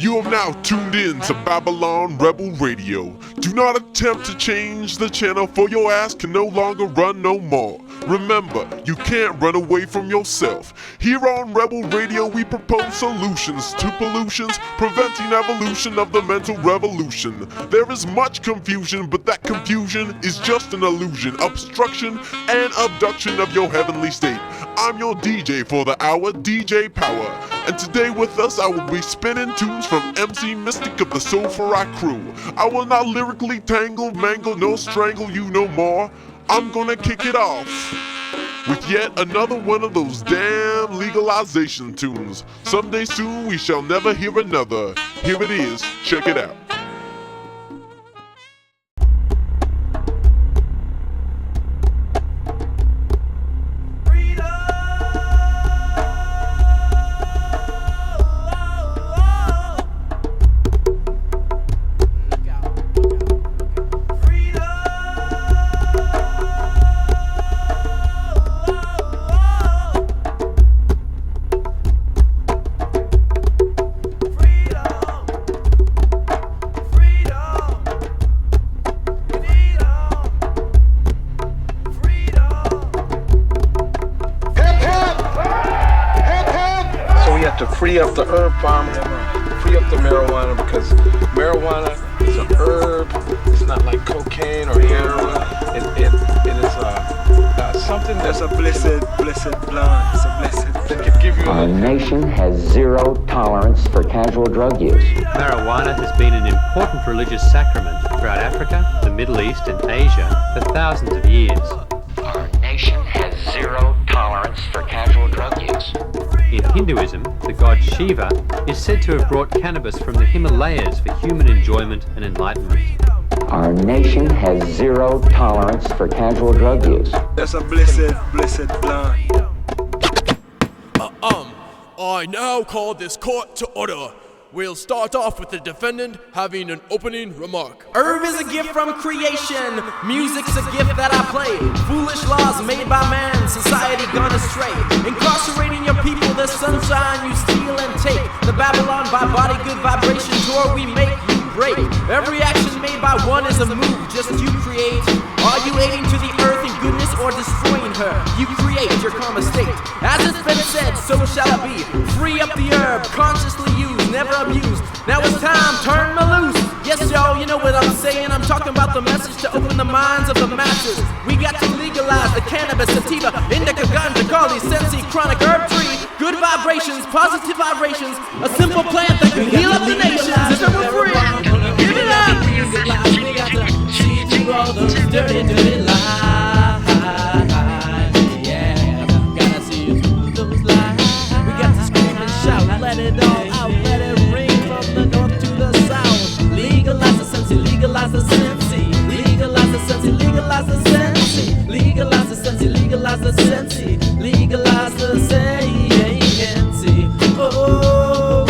You are now tuned in to Babylon Rebel Radio. Do not attempt to change the channel, for your ass can no longer run no more. Remember, you can't run away from yourself. Here on Rebel Radio, we propose solutions to pollutions, preventing evolution of the mental revolution. There is much confusion, but that confusion is just an illusion, obstruction and abduction of your heavenly state. I'm your DJ for the hour, DJ Power, and today with us I will be spinning tunes from MC Mystic of the Soulfly crew. I will not lyrically tangle, mangle, nor strangle you no more. I'm gonna kick it off with yet another one of those damn legalization tunes. Someday soon we shall never hear another. Here it is, check it out. Free up the herb farm, free up the marijuana, because marijuana is an herb. It's not like cocaine or heroin. It is something that's a blessed plant. It's a blessed that can give you. Our nation has zero tolerance for casual drug use. Marijuana has been an important religious sacrament throughout Africa, the Middle East, and Asia for thousands of years. Our nation has zero tolerance for casual drug use. In Hinduism, the god Shiva is said to have brought cannabis from the Himalayas for human enjoyment and enlightenment. Our nation has zero tolerance for casual drug use. That's a blessed plant. I now call this court to order. We'll start off with the defendant having an opening remark. Herb is a gift from creation. Music's a gift that I play. Foolish laws made by man, society gone astray. Incarcerating your people, the sunshine you steal and take. The Babylon by body, good vibration tour we make you break. Every action made by one is a move just you create. Are you aiding to the earth in goodness or destroying her? You create your karma state. As it's been said, so shall it be. Free up the herb, consciously used, never abused. Now it's time, turn me loose. Yes, y'all, you know what I'm saying. I'm talking about the message to open the minds of the masses. We got to legalize the cannabis, sativa, indica, ganja, kali, sensi, chronic herb tree. Good vibrations, positive vibrations. A simple plant that can heal up the nations. If it were free, give it up. We got to see through all those dirty lies. Yeah, gotta see you through those lies. We got to scream and shout, let it all out, let it ring from the north to the south. Legalize the sensi, legalize the sensi, legalize the sensi, legalize the sensi, legalize the sensi, legalize the sensi, legalize the sensi. Oh,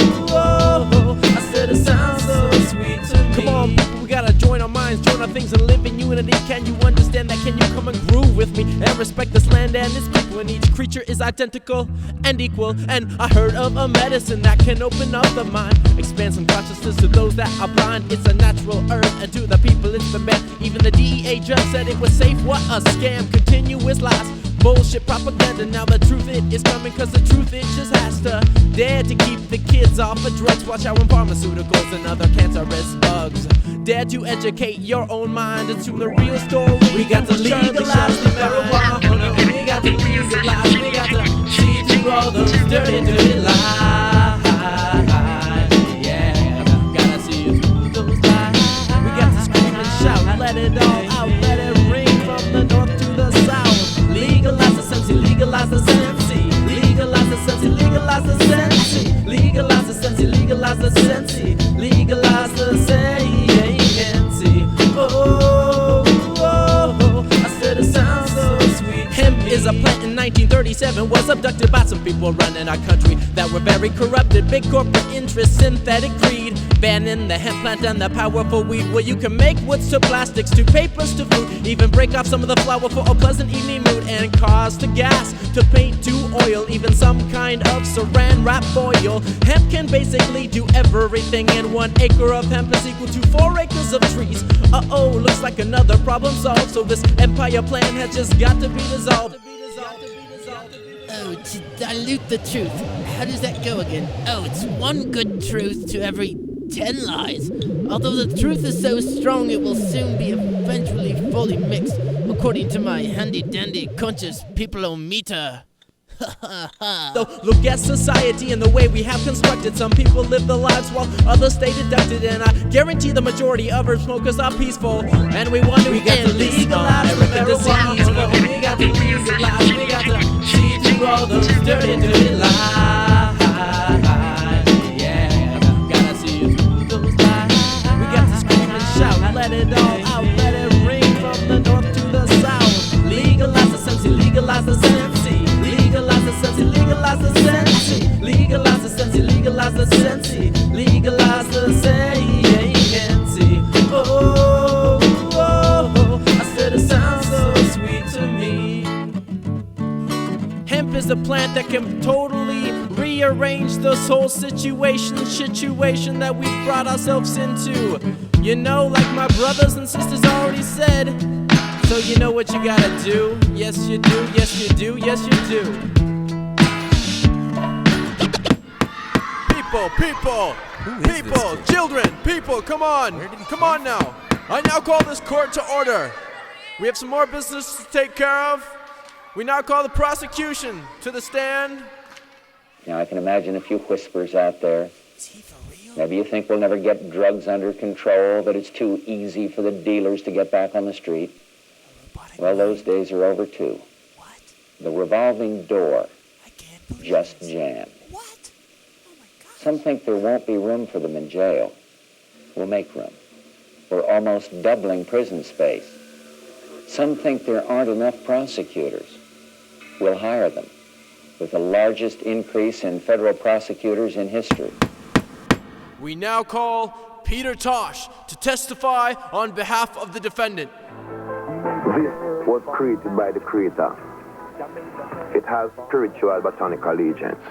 I said it sounds so sweet to me. Come on, people, we gotta join our minds, join our things, and live in unity. Can you understand that? Can you come and groove with me and respect this land and its people? And each creature is identical and equal. And I heard of a medicine that can open up the mind, expand some consciousness to those that are blind. It's a natural herb, and to the people it's the best. Even the DEA just said it was safe. What a scam! Continuous lies, bullshit propaganda. Now the truth it is coming, cause the truth it just has to dare to keep the kids off of drugs. Watch out when pharmaceuticals and other cancerous bugs dare to educate your own mind into the real story. We got to legalize the marijuana. We got to legalize. We got to see through all those dirty lies. Yeah, gotta see you through those lies. We got to scream and shout, let it all out, let it ring from the north to the south. Legalize the sensi, legalize the sensi, legalize the sensi, legalize the sensi, legalize the sensi, legalize the sensi, legalize the sensi. I said it sounds so sweet. Hemp is a plant in 1937, was abducted by some people running our country that were very corrupted. Big corporate interests, synthetic greed, banning the hemp plant and the powerful weed, where you can make woods to plastics to papers to food, even break off some of the flour for a pleasant evening mood and cause straws to gas, to paint to oil, even some kind of saran wrap oil. Hemp can basically do everything, and 1 acre of hemp is equal to 4 acres of trees. Uh-oh, looks like another problem solved, so this empire plan has just got to be dissolved. Oh, to dilute the truth. How does that go again? Oh, it's 1 good truth to every 10 lies. Although the truth is so strong, it will soon be eventually fully mixed, according to my handy-dandy conscious people-o-meter. So look at society and the way we have constructed. Some people live their lives while others stay deducted, and I guarantee the majority of herb smokers are peaceful. And we want to legalize marijuana. We got to legalize. We got to see through all those dirty, dirty lies. Yeah, gotta see through those lies. We got to scream and shout, let it all out, let it ring from the north to the south. Legalize the sensi, legalize the sensi. Legalize the sensi, legalize the sensi. Legalize the sensi, legalize the sensi. Legalize the sensi. Oh, I said it sounds so sweet to me. Hemp is a plant that can totally rearrange this whole situation that we brought ourselves into. You know, like my brothers and sisters already said. So you know what you gotta do? Yes you do, yes you do, yes you do. People, children, people, come on now. I now call this court to order. We have some more business to take care of. We now call the prosecution to the stand. Now I can imagine a few whispers out there. Maybe you think we'll never get drugs under control, that it's too easy for the dealers to get back on the street. Well, those days are over, too. What? The revolving door I can't believe just this. jammed. What? Oh my God. Some think there won't be room for them in jail. We'll make room. We're almost doubling prison space. Some think there aren't enough prosecutors. We'll hire them, with the largest increase in federal prosecutors in history. We now call Peter Tosh to testify on behalf of the defendant. This was created by the Creator. It has spiritual botanical agents.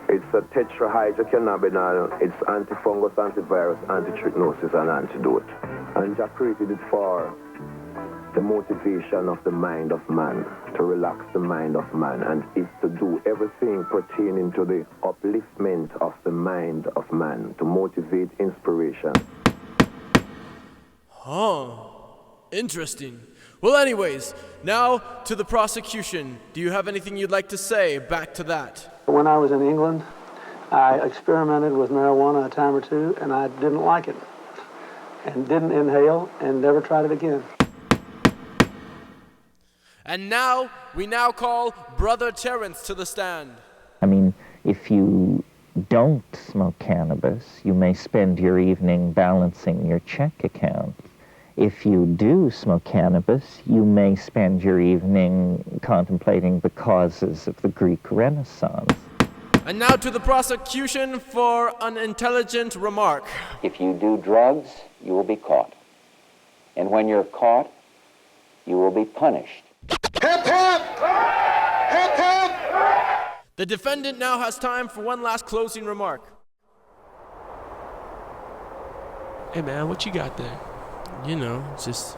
It's a tetrahydrocannabinol, it's antifungus, antivirus, antitrypnosis, and antidote. And Jah created it for the motivation of the mind of man, to relax the mind of man, and is to do everything pertaining to the upliftment of the mind of man, to motivate inspiration. Interesting. Well, anyways, now to the prosecution. Do you have anything you'd like to say back to that? When I was in England, I experimented with marijuana a time or two, and I didn't like it, and didn't inhale, and never tried it again. And now, we now call Brother Terrance to the stand. I mean, if you don't smoke cannabis, you may spend your evening balancing your check account. If you do smoke cannabis, you may spend your evening contemplating the causes of the Greek Renaissance. And now to the prosecution for an intelligent remark. If you do drugs, you will be caught. And when you're caught, you will be punished. Hemp, hemp! Hemp, hemp! The defendant now has time for one last closing remark. Hey man, what you got there? You know, just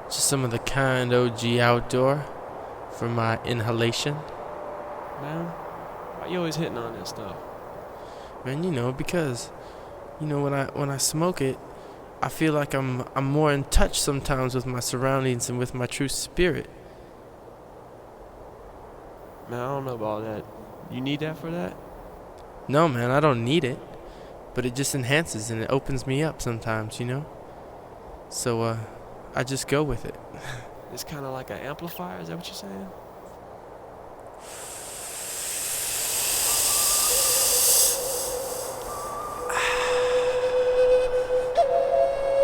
some of the kind OG outdoor for my inhalation. Man, why you always hitting on that stuff? Man, you know, because, you know, when I smoke it, I feel like I'm more in touch sometimes with my surroundings and with my true spirit. Man, I don't know about that. You need that for that? No, man, I don't need it. But it just enhances and it opens me up sometimes, you know? So, I just go with it. It's kind of like an amplifier, is that what you're saying?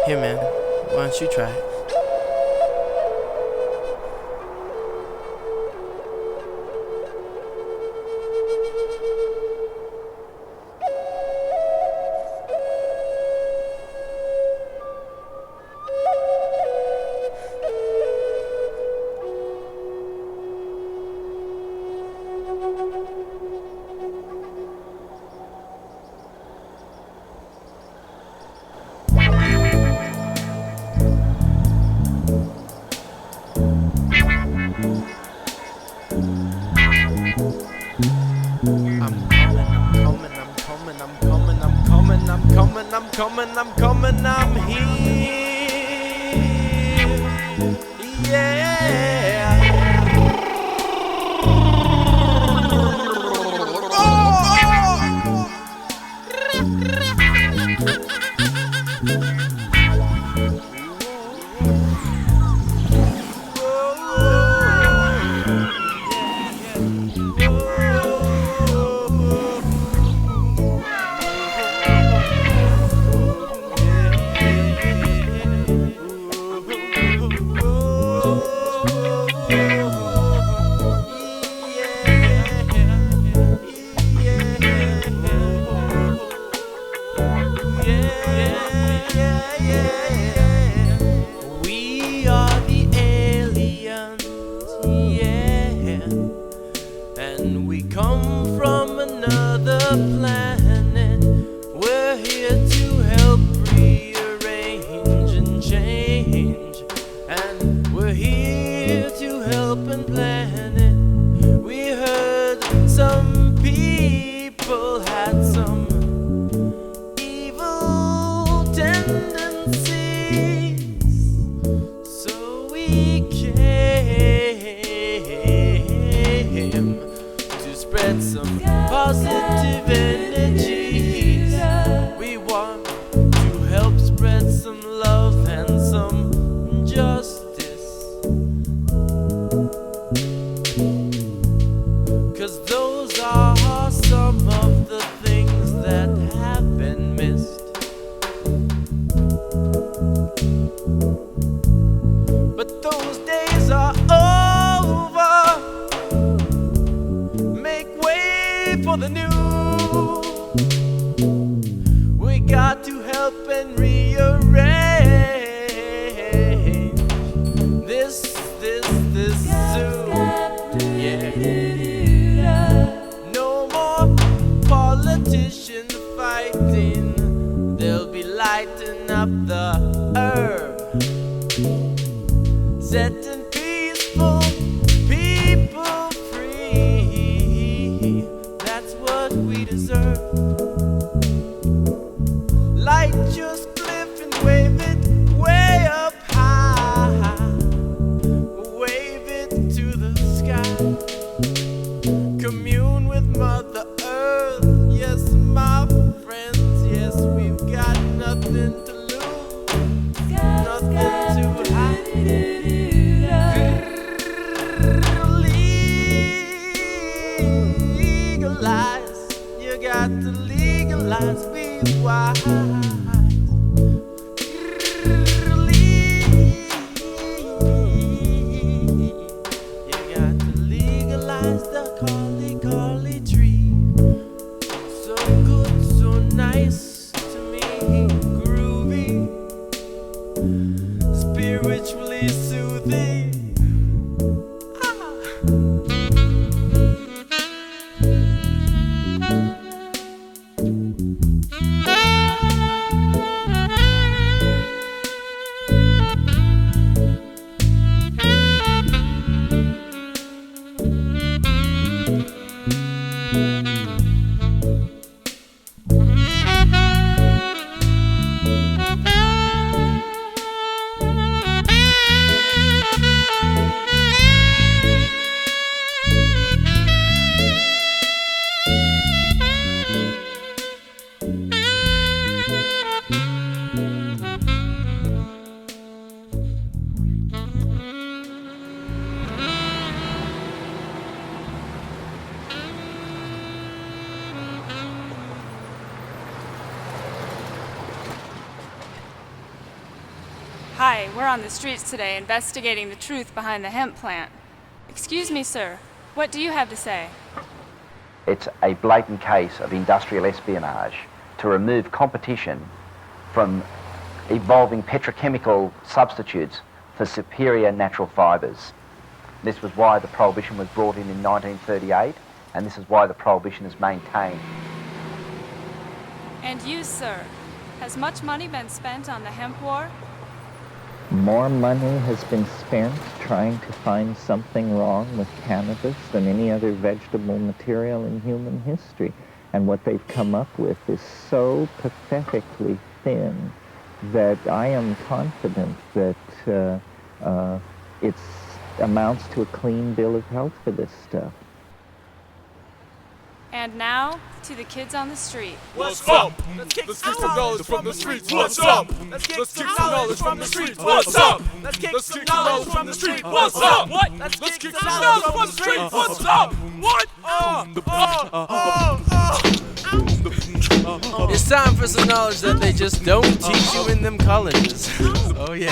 Here, man, why don't you try it? coming, I'm here. Yeah. We are the aliens, yeah, and we come from another planet. We're here to help rearrange and change, and we're here to help and plan it. We heard some people had some evil tendencies, so we came to spread some positive energies. We want to help spread some love and some justice, 'cause those are some of the things that have been missed. But those days are over. Make way for the new. We got to help and rearrange this zoo. Yeah. No more politician fighting. They'll be lighting up the herb, setting peaceful people free. That's what we deserve. Light your spliff and wave it way up high. Wave it to the sky. Commune with Mother Earth. Yes, my friends, yes, we've got nothing to lose, nothing to hide. Legalize, you got to legalize, be wise. You got to legalize the Carly tree. So good, so nice to me, groovy, spiritually soothing. Hi, we're on the streets today investigating the truth behind the hemp plant. Excuse me, sir. What do you have to say? It's a blatant case of industrial espionage to remove competition from evolving petrochemical substitutes for superior natural fibres. This was why the prohibition was brought in 1938, and this is why the prohibition is maintained. And you, sir, has much money been spent on the hemp war? More money has been spent trying to find something wrong with cannabis than any other vegetable material in human history. And what they've come up with is so pathetically thin that I am confident that it amounts to a clean bill of health for this stuff. And now, to the kids on the street. What's up? Let's kick some knowledge from the streets. What's up? Let's kick some knowledge from the streets. What's up? Let's kick some knowledge from the streets. What's up? What? Let's kick some knowledge from the streets. What's up? What? It's time for some knowledge that they just don't teach you in them colleges. Oh yeah.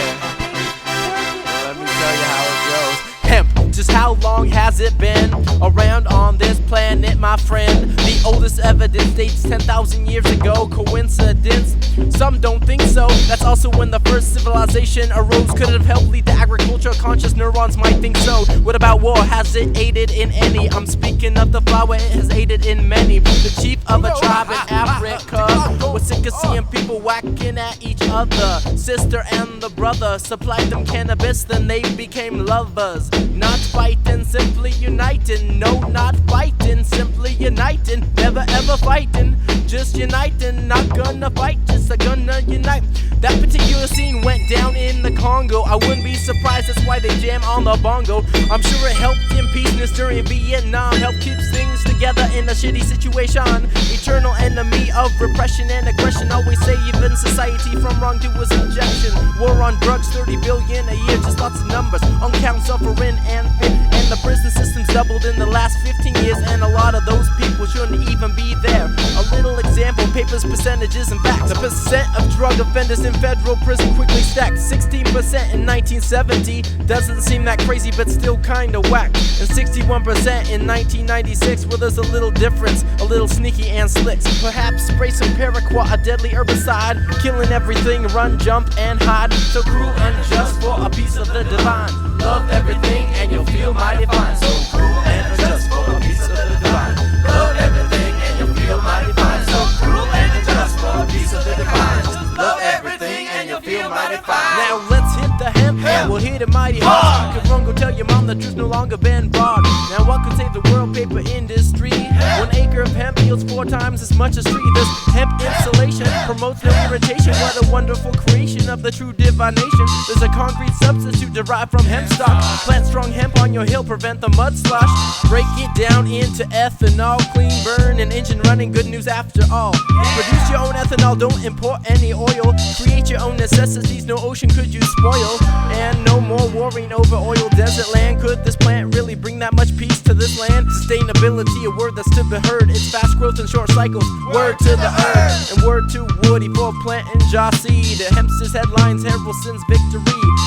Let me tell you how it goes. Hemp, just how long has it been around on this planet, my friend? The oldest evidence dates 10,000 years ago. Coincidence? Some don't think so. That's also when the first civilization arose. Could it have helped lead to agriculture? Conscious neurons might think so. What about war? Has it aided in any? I'm speaking of the flower, it has aided in many. The chief of a tribe in Africa was sick of seeing people whacking at each other. Sister and the brother supplied them cannabis, then they became lovers. Not fighting, simply uniting. No, not fighting, simply uniting. Never ever fighting, just uniting. Not gonna fight, just gonna unite. That particular scene went down in the Congo. I wouldn't be surprised, that's why they jam on the bongo. I'm sure it helped in peaceness during Vietnam. Help keeps things together in a shitty situation. Eternal enemy of repression and aggression, always saving society from wrongdoers' injection. War on drugs, 30 billion a year, just lots of numbers. Uncount suffering and fear. And the prison system's doubled in the last 15 years, and a lot of those people shouldn't even be there. A little example, papers, percentages, and facts. The percent of drug offenders in federal prison quickly stacked. 16% in 1970 doesn't seem that crazy, but still kinda whack. And 61% in 1996, well, there's a little difference, a little sneaky and slicks. Perhaps spray some paraquat, a deadly herbicide, killing everything, run, jump, and hide. So cruel and just for a piece of the divine. Love everything and you'll feel mighty fine. So cruel and just for a piece of the divine. Love everything and you'll feel mighty fine. So cruel and just for a piece of the divine. Love everything and you'll feel mighty fine. Now let's hit the hemp and we'll hit it mighty hard. Could run, go tell your mom the truth no longer been barred. Now what could save the world? Paper industry. 1 acre of hemp yields 4 times as much as 3. This hemp insulation promotes no irritation. What a wonderful creation of the true divination. There's a concrete substitute derived from hemp stock. Plant strong hemp on your hill, prevent the mud slosh. Break it down into ethanol, clean burn, and engine running. Good news after all. Produce your own ethanol, don't import any oil. Create your own necessities, no ocean could you spoil. And no more worrying over oil desert land. Could this plant really bring that much peace to this land? Sustainability, a word that's to be heard. It's fast growth and short cycles. Word to the earth, and word to Woody for planting jaw seed. Hempster's headlines, Harrelson's victory.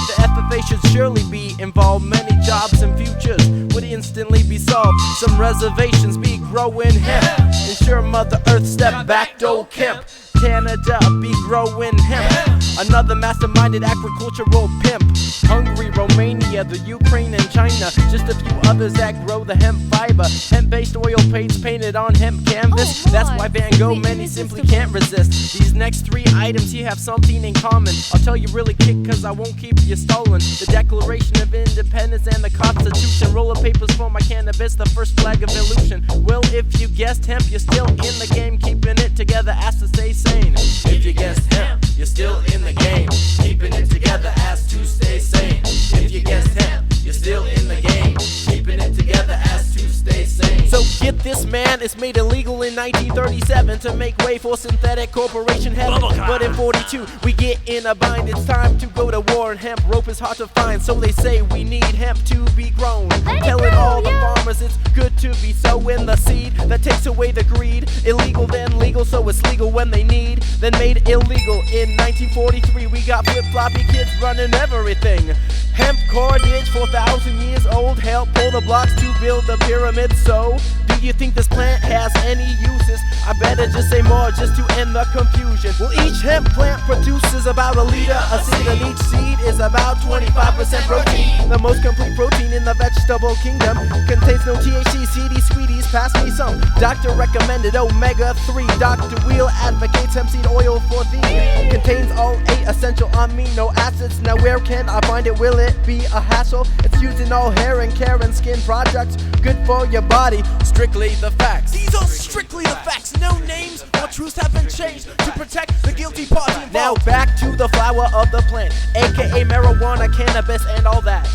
The FFA should surely be involved. Many jobs and futures would instantly be solved. Some reservations be growing hemp. Ensure Mother Earth step back, don't Kemp. Canada be growing hemp. Another masterminded agricultural pimp. Hungary, Romania, the Ukraine and China. Just a few others that grow the hemp fiber. Hemp-based oil paints painted on hemp canvas. That's why Van Gogh many simply can't resist. These next 3 items here have something in common. I'll tell you really quick cause I won't keep you stolen. The Declaration of Independence and the Constitution. Roll of papers for my cannabis, the first flag of illusion. Well, if you guessed hemp, you're still in the game. Keeping it together as to stay sane. If you guessed hemp, you're still in the game. Keeping it together as to stay sane. If you guessed hemp, you're still in the game. Keeping it together as to stay sane. So get this, man, it's made illegal in 1937 to make way for synthetic corporation hemp. But in 42 we get in a bind. It's time to go to war, and hemp rope is hard to find. So they say we need hemp to be grown. Telling all the farmers it's good to be sowing the seed that takes away the greed. Illegal then legal, so it's legal when they need. Then made illegal in 1943. We got flip-floppy kids running everything. Hemp cordage, 4,000 years old. Help pull the blocks to build the pyramid. So, do you think this plant has any uses? I better just say more just to end the confusion. Well, each hemp plant produces about a liter of seed, and each seed is about 25% protein. The most complete protein in the vegetable kingdom. Contains no THC, CD, sweeties, please pass me some. Doctor recommended omega-3. Dr. Wheel advocates hemp seed oil for thee. Contains all 8 essential amino acids. Now where can I find it? Will it be a hassle? It's used in all hair and care and skin products. Good for your body. Strictly the facts. These are strictly the facts. No names or truths have been changed to protect the guilty party involved. Now back to the flower of the plant, aka marijuana, cannabis, and all that.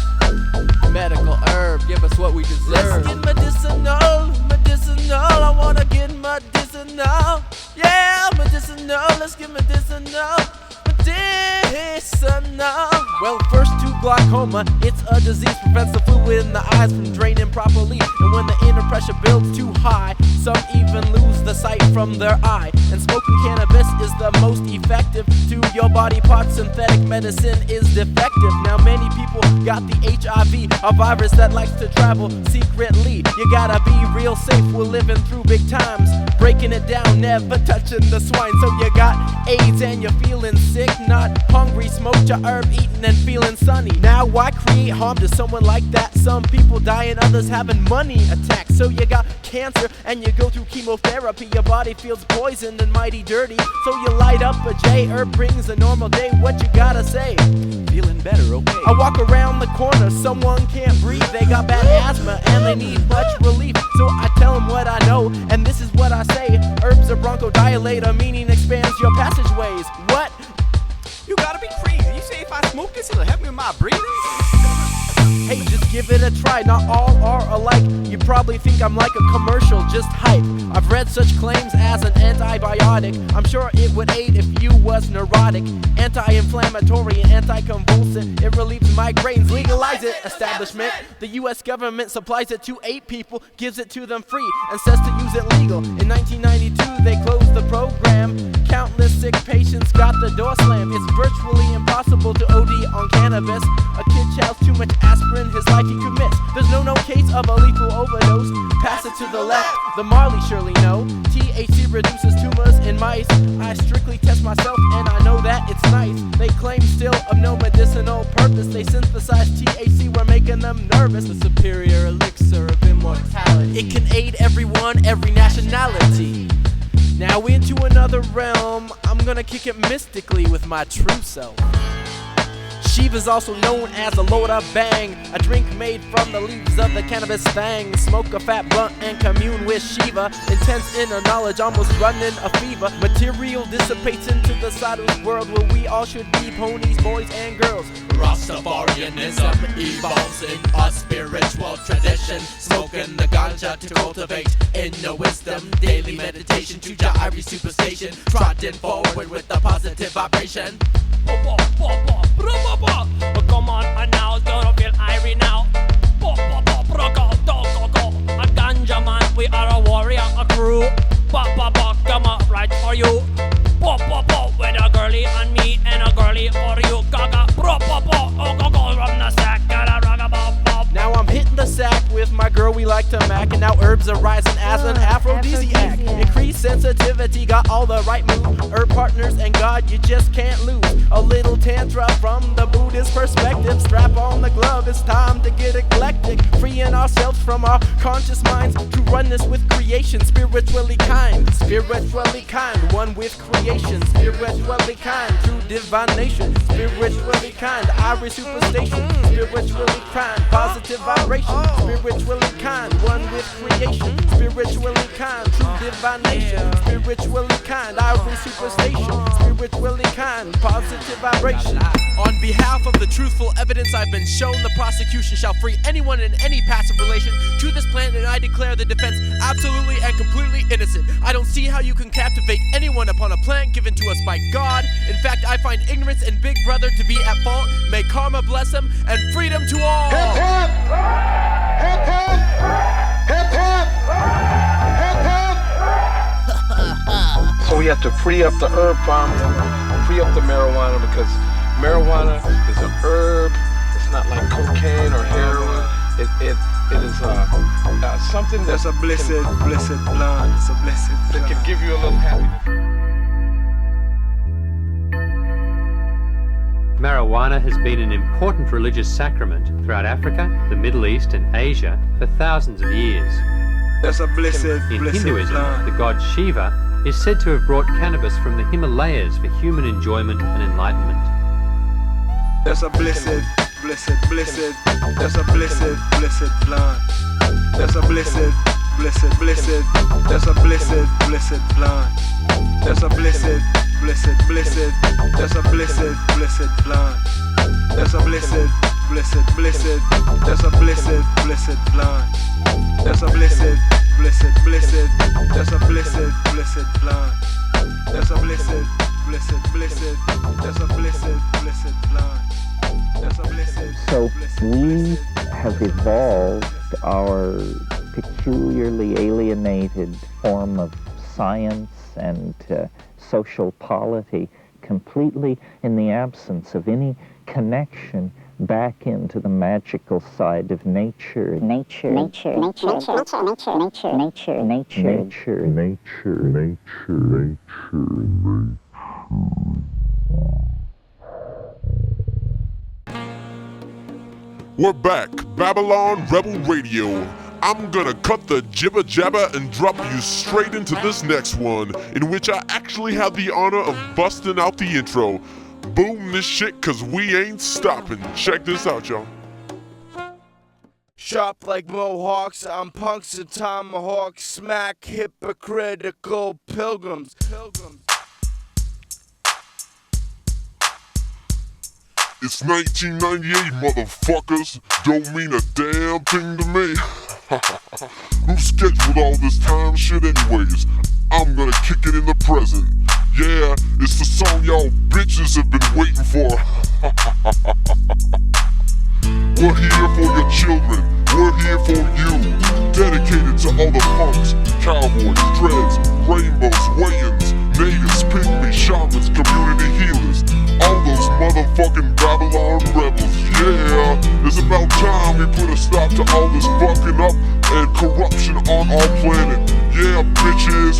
Medical herb, give us what we deserve. Let's get medicinal, medicinal. I wanna get medicinal. Yeah, medicinal. Let's get medicinal. Medicinal. Well, first to glaucoma, it's a disease, prevents the fluid in the eyes from draining properly. And when the inner pressure builds too high, some even lose the sight from their eye. And smoking cannabis is the most effective to your body parts. Synthetic medicine is defective. Now many people got the HIV, a virus that likes to travel secretly. You gotta be real safe, we're living through big times, breaking it down, never touching the swine. So you got AIDS and you're feeling sick, not hungry, smoked your herb, eating and feeling sunny. Now why create harm to someone like that? Some people dying, others having money attacks. So you got cancer and you go through chemotherapy. Your body feels poisoned and mighty dirty, so you light up a J. Herb brings a normal day. What you gotta say? Feeling better, okay. I walk around the corner, someone can't breathe. They got bad asthma and they need much relief. So I tell them what I know, and this is what I say. Herbs are bronchodilator, meaning expands your passageways. What? You gotta be crazy. You say if I smoke this, it'll help me with my breathing? Hey, just give it a try, not all are alike. You probably think I'm like a commercial, just hype. I've read such claims as an antibiotic. I'm sure it would aid if you was neurotic. Anti-inflammatory and anti-convulsant. It relieves migraines, legalize it, establishment. The US government supplies it to 8 people, gives it to them free, and says to use it legal. In 1992, they closed the program. Countless sick patients got the door slammed. It's virtually impossible to OD on cannabis. A kid chows too much aspirin, his life he could miss. There's no case of a lethal overdose. Pass it to the left, the Marley surely know. THC reduces tumors in mice. I strictly test myself and I know that it's nice. They claim still of no medicinal purpose. They synthesize THC, we're making them nervous. The superior elixir of immortality. It can aid everyone, every nationality. Now into another realm, I'm gonna kick it mystically with my true self. Shiva's also known as a Loda Bang, a drink made from the leaves of the cannabis fang. Smoke a fat blunt and commune with Shiva. Intense inner knowledge, almost running a fever. Material dissipates into the sadhu's world where we all should be ponies, boys and girls. Rastafarianism evolves in a spiritual tradition. Smoking the ganja to cultivate inner wisdom. Daily meditation to Irie Superstation. Trotting forward with a positive vibration. Come on, and now it's gonna feel Irie now. A ganja man, we are a warrior, a crew. Come on, right for you. With a girlie and me and a girlie for you. Gaga, from the sack, now I'm hitting the sack with my girl, we like to mac. And now herbs are rising as an aphrodisiac. Increased sensitivity, got all the right moves. Herb partners and God, you just can't lose. A little tantra from the Buddhist perspective. Strap on the glove, it's time to get eclectic. Freeing ourselves from our conscious minds to run this with creation. Spiritually kind, one with creation. Spiritually kind, true divination. Spiritually kind, Irie Superstation. Spiritually kind, positive vibration. Spiritually kind, one with creation. Spiritually kind, true divination. Spiritually kind, Irie Superstation. Spiritually kind, positive vibration. On behalf of the truthful evidence I've been shown, the prosecution shall free anyone in any passive relation to this plant, and I declare the defense absolutely and completely innocent. I don't see how you can captivate anyone upon a plant given to us by God. In fact, I find ignorance and Big Brother to be at fault. May karma bless them and freedom to all. Hip hip! Hip hip! Hip hip! Hip hip! So we have to free up the herb farm, free up the marijuana, because marijuana is an herb. It's not like cocaine or heroin. It is something that's a blessed plant. It's a blessed plant. That can give you a little happiness. Marijuana has been an important religious sacrament throughout Africa, the Middle East and Asia for thousands of years. That's a blessed, In blessed Hinduism, land. the god Shiva is said to have brought cannabis from the Himalayas for human enjoyment and enlightenment. That's a blessed, blessed, blessed. That's a blessed, blessed land. That's a blessed, blessed, blessed. That's a blessed, blessed land. That's a blessed, blessed, blessed. That's a blessed, blessed land. That's a blessed, blessed, blessed. That's a blessed, blessed land. That's a blessed, blessed, blessed. That's a blessed, blessed land. That's a blessed, blessed, blessed. That's a blessed, blessed land. That's a blessed. So we have evolved our peculiarly alienated form of science and social polity completely in the absence of any connection back into the magical side of nature. Nature. Nature. Nature. Nature. Nature. Nature. Nature. Nature. Nature. Nature. Nature. We're back, Babylon Rebel Radio. I'm gonna cut the jibber jabber and drop you straight into this next one, in which I actually have the honor of busting out the intro. Boom this shit, cause we ain't stopping. Check this out, y'all. Sharp like mohawks, I'm punks and tomahawks, smack hypocritical pilgrims. It's 1998, motherfuckers. Don't mean a damn thing to me. Who scheduled all this time shit anyways? I'm gonna kick it in the present. Yeah, it's the song y'all bitches have been waiting for. We're here for your children. We're here for you. Dedicated to all the punks, cowboys, dreads, rainbows, weigh-ins, natives, pygmies, shamans, community healers. All those motherfucking Babylon rebels, yeah. It's about time we put a stop to all this fucking up and corruption on our planet. Yeah, bitches.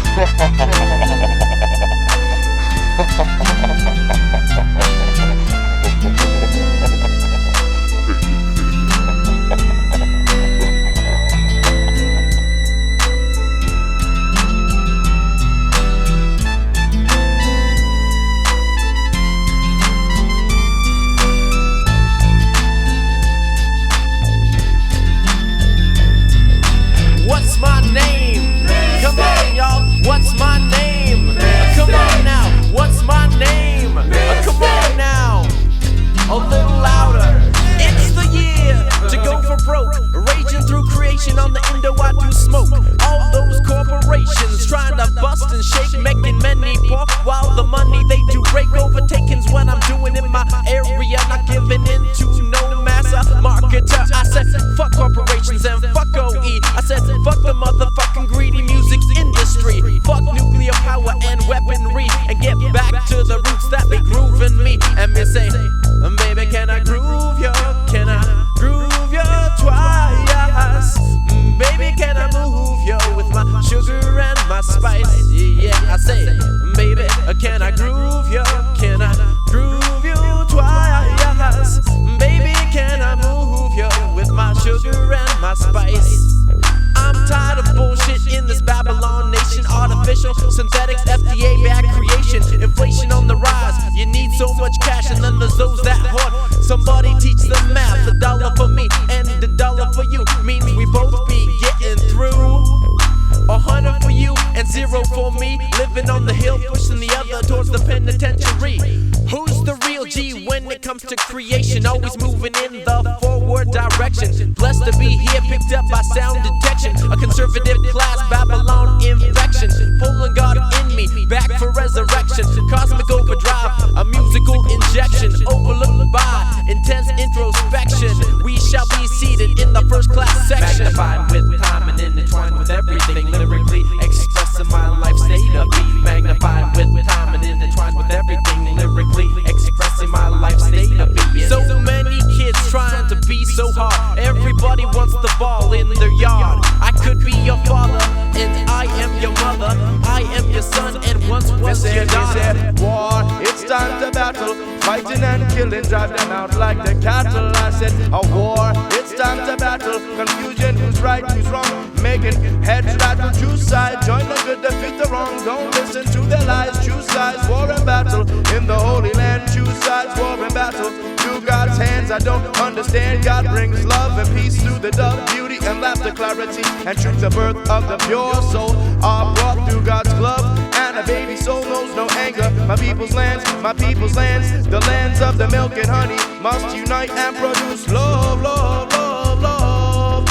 What's my name? Come on, y'all. What's my name? Come on now. What's my name? Come on now. A little louder. It's the year to go for broke. Raging through creation on the Indo, I do smoke. All those corporations trying to bust and shake, making many poor while the money they do break. Overtaking's what I'm doing in my area, not giving in to no massa marketer. I said fuck corporations and fuck OE. I said fuck the motherfucking greedy music industry. Fuck nuclear power and weaponry, and get back to the roots that be grooving me. And me say, baby, can I groove ya? Can I groove ya twice? Baby, can I move ya with my sugar and my spice? Yeah, I say, baby, can I groove ya? Can I groove you twice? Baby, can I move ya with my sugar and my spice? I'm tired of bullshit in this Babylon nation. Artificial, synthetics, FDA bad creation. Inflation on the rise. You need so much cash, and then there's those that hoard. Somebody teach them math. $1 for me and $1 for you means we both be getting through. 100 for you and 0 for me. Living on the hill, pushing the other towards the penitentiary. Who's the real G when it comes to creation? Always moving in the forward direction. Blessed to be here, picked up by sound detection. A conservative class, Babylon infection. Pulling God in me, back for resurrection. Cosmic overdrive, a musical injection. Overlooked by intense introspection. We shall be seated in the first class section. Magnified with time and intertwined with everything. Lyrically expressing my life state of being magnified with time and intertwined with everything. Lyrically expressing my life state of being. So many kids trying to be so hard. Everybody wants the ball in their yard. I could be your father and I am your mother. I am your son and once was your daughter. War, it's time to battle. Fighting and killing, drive them out like the cattle. I said a war, it's time to battle. Confusion, who's right, who's wrong. Making heads rattle. Choose side, join the good, defeat the wrong. Don't listen to their lies. Choose sides, war and battle. In the Holy Land, choose sides, war and battle. Through God's hands, I don't understand. God brings love and peace through the dove, beauty and laughter, clarity and truth. The birth of the pure soul are brought through God's glove. And a baby soul knows no anger. My people's lands, the lands of the milk and honey must unite and produce love, love, love, love.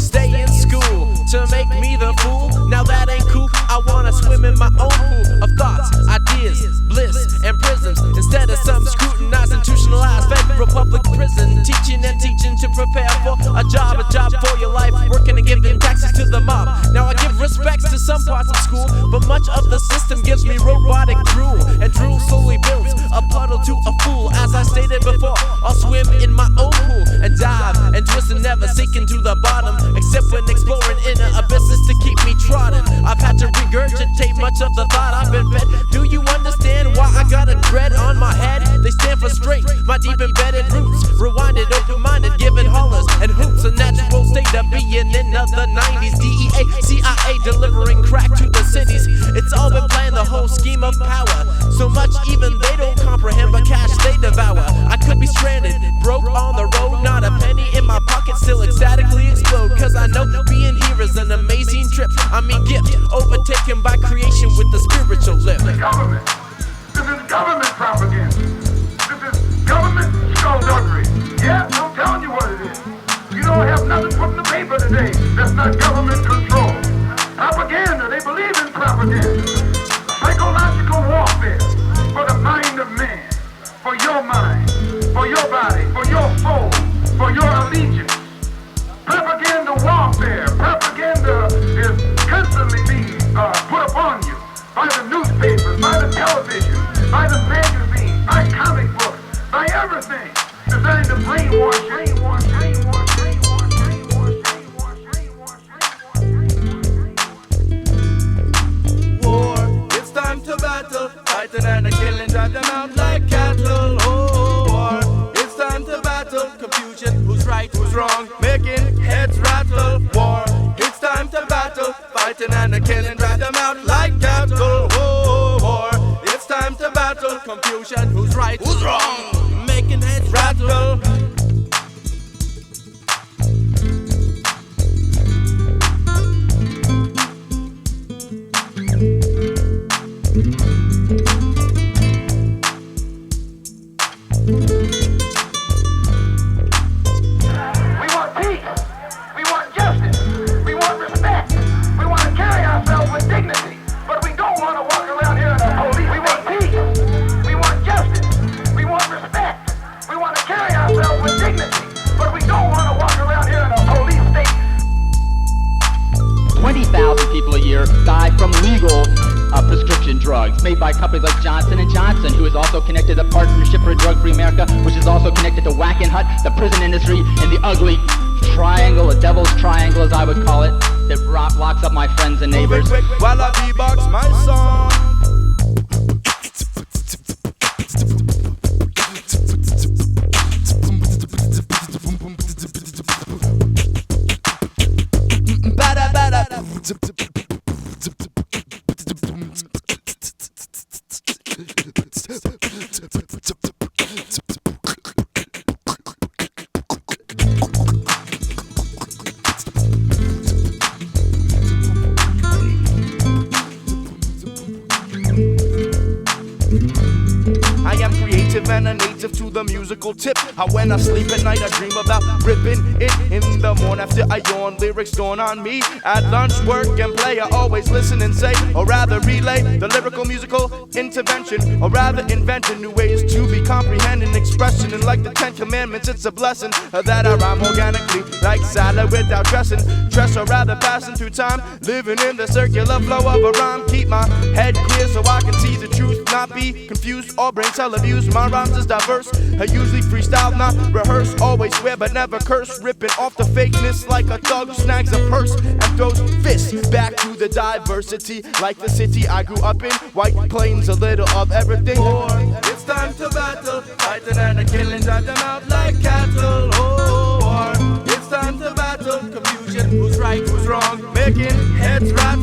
Stay in school to make me the fool. Now that ain't cool. I wanna swim in my own pool of thoughts, ideas, bliss, and prisms. Instead of some scrutinized, institutionalized federal public prison. Teaching and teaching to prepare for a job for your life. Working and giving taxes to the mob. Now I give respects to some parts of school, but much of the system gives me robotic drool. And drool slowly builds a puddle to a fool. As I stated before, I'll swim in my own pool and dive and twist and never sinking to the bottom. Except when exploring inner abysses to keep me trodden. I've had to regurgitate much of the thought I've been fed. Do you understand why I got a dread on my head? They stand for strength, my deep embedded roots. Rewinded, open-minded, giving hollers and hoops. A natural state of being in the 90s. DEA, CIA, delivering crack to the cities. It's all been planned, the whole scheme of power. So much even they don't comprehend, but cash they devour. I could be stranded, broke on the road. Not a penny in my pocket, still ecstatically explode. Cause I know being here is an amazing trip. I mean gift, overtaken by creation with the spiritual lift. The government. This is government propaganda. This is government skullduggery. Yeah, I'm telling you what it is. You don't have nothing put in the paper today that's not government control. Propaganda, they believe in propaganda. Psychological warfare for the mind of man, for your mind, for your body, for your soul, for your allegiance. Propaganda warfare. Propaganda is constantly being put upon you by the newspapers, by the television, by the magazines, by comic books, by everything designed to brainwash, brainwash, brainwash, brainwash, brainwash, brainwash, brainwash. War, it's time to battle, fighting and a killing, drive them out like cattle. Oh, war, it's time to battle, confusion, who's right, who's wrong, making heads rattle. War, it's time to battle, fighting and a killing, drive them out like cattle. Oh, war, it's time to battle, confusion, who's right, who's wrong, making heads rattle. Die from legal prescription drugs made by companies like Johnson & Johnson, who is also connected to Partnership for Drug-Free America, which is also connected to Whack and Hut, the prison industry, and the ugly triangle, a devil's triangle as I would call it, that locks up my friends and neighbors. Quick, while I beatbox my song. And a native to the musical tip. How when I sleep at night I dream about ripping it in the morning after I yawn. Lyrics dawn on me at lunch, work and play. I always listen and say, or rather relay the lyrical musical intervention, or rather inventing new ways to be comprehending expression. And like the 10 Commandments, it's a blessing that I rhyme organically like salad without dressing. Stress or rather passing through time, living in the circular flow of a rhyme. Keep my head clear so I can see the truth, not be confused or brain cell abused. My rhymes is diverse, I usually freestyle, not rehearse. Always swear but never curse, ripping off the fakeness like a thug who snags a purse and throws fists back to the diversity. Like the city I grew up in, White Plains, a little of everything. War, it's time to battle, fighting and a killing, drive them out like cattle. Oh, war, it's time to battle, confusion, who's right, who's wrong, making heads rattle.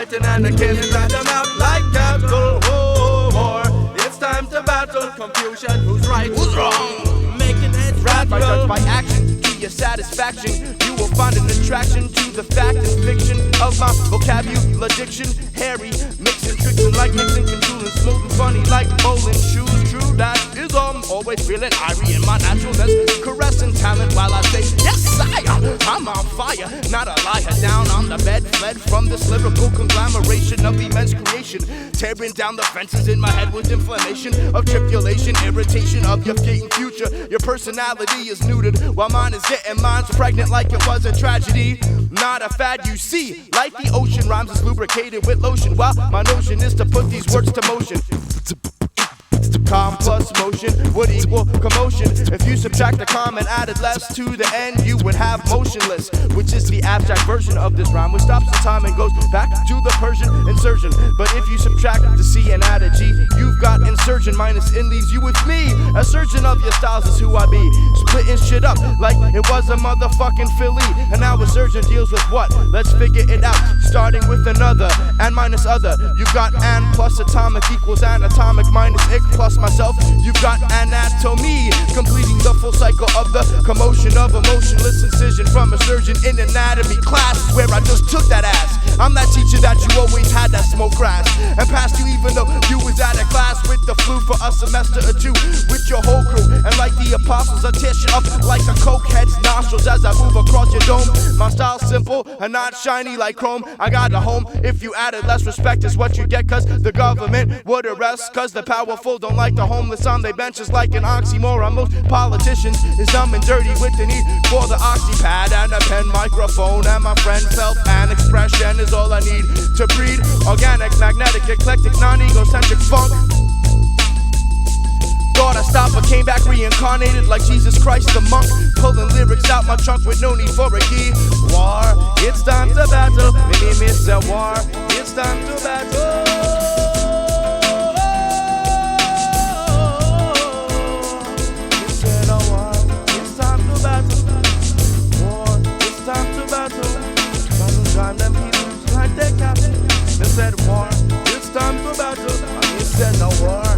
fighting and a killing, drive them out like cattle. Oh, war, it's time to battle. Confusion, who's right, who's wrong? Making heads rattle. By judge by action, to your satisfaction, you will find an attraction to the fact and fiction of my vocabulary diction. Hairy, mixing, tricking like mixing, controlling, smooth and funny like bowling shoes. True, that is always feeling Irie in my naturalness, caressing talent while I say, yes, sire, I'm on fire. Not a liar, down on the bed, fled from this lyrical conglomeration of immense creation, tearing down the fences in my head with inflammation of tribulation, irritation of your fleeting future. Your personality is neutered while mine is getting mine's pregnant like it was a tragedy. Not a fad, you see, like the ocean, rhymes is lubricated with lotion, while my notion is to put these words to motion. Calm plus motion would equal commotion. If you subtract the calm and added less to the end, you would have motionless, which is the abstract version of this rhyme, which stops the time and goes back to the Persian insurgent. But if you subtract the C and add a G, you've got insurgent minus N leaves you with me. A surgeon of your styles is who I be, splitting shit up like it was a motherfucking Philly. And now a surgeon deals with what? Let's figure it out, starting with another and minus other. You've got and plus atomic equals anatomic minus ick plus myself. You've got anatomy, completing the full cycle of the commotion of emotionless incision from a surgeon in anatomy class, where I just took that ass. I'm that teacher that you always had that smoke grass and passed you even though you was out of class with the flu for a semester or two with your whole crew. And like the apostles, I tear shit up like a cokehead's nostrils as I move across your dome. My style's simple and not shiny like chrome. I got a home. If you added less respect is what you get, cause the government would arrest, cause the powerful don't like the homeless on their benches like an oxymoron. Most politicians is dumb and dirty with the need for the oxypad and a pen microphone. And my friend self and expression is all I need to breed organic, magnetic, eclectic, non-egocentric funk. Thought I stopped but came back reincarnated like Jesus Christ the monk, pulling lyrics out my trunk with no need for a key. War, it's time to battle. Me name is a war. It's time to battle. Time them people like they captain. They said war, it's time to battle. And he said no war.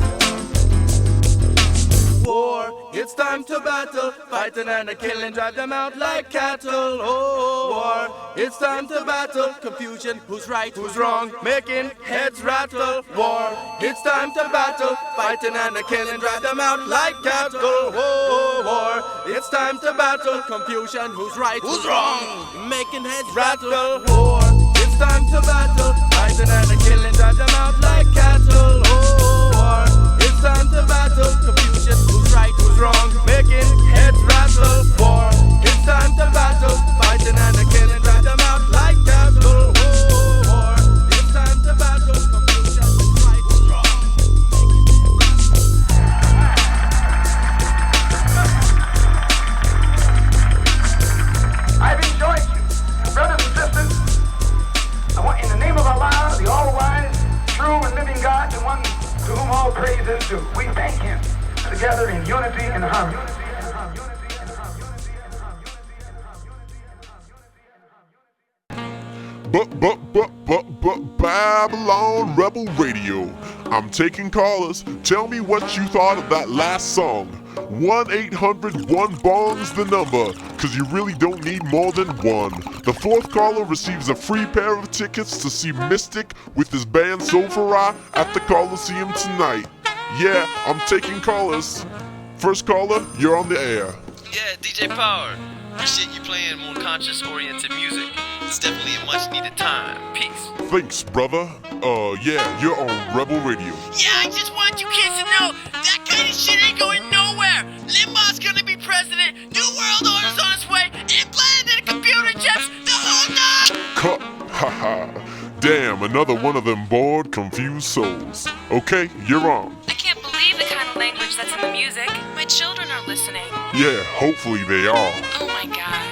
War, it's time to battle. Fighting and a killing, drive them out like cattle. Oh, war, it's time to battle. Confusion, who's right, who's wrong, making heads rattle. War, it's time to battle. Fighting and a killing, drive them out like cattle. Oh, war, it's time to battle. Confusion, who's right, who's wrong, making heads rattle. War, it's time to battle. Fighting and a killing, drive them out like cattle. Oh, war, it's time to battle. Confusion, who's right, who's wrong, making heads rattle. War, it's time to battle. Fighting and a killing, drive them out like cattle. Oh, war, it's time to battle. Confusion, who's right, who's wrong. I've enjoyed you, brothers and sisters. I want, in the name of Allah, the all-wise, true and living God, the one to whom all praise is due, we thank Him together in unity and harmony. Babylon Rebel Radio. I'm taking callers. Tell me what you thought of that last song. 1-800-1-BONG's the number, cause you really don't need more than one. The fourth caller receives a free pair of tickets to see Mystic with his band Soulfara at the Coliseum tonight. Yeah, I'm taking callers. First caller, you're on the air. Yeah, DJ Power. Appreciate you playing more conscious-oriented music. It's definitely a much-needed time. Peace. Thanks, brother. Yeah, you're on Rebel Radio. Yeah, I just want you kids to know that kind of shit ain't going nowhere. Limbaug's gonna be president, New World Order's on its way, implanted computer chips, the whole nine. Cut. Haha. Damn, another one of them bored, confused souls. Okay, you're on. I can't believe the kind of language that's in the music. My children are listening. Yeah, hopefully they are. Oh my god.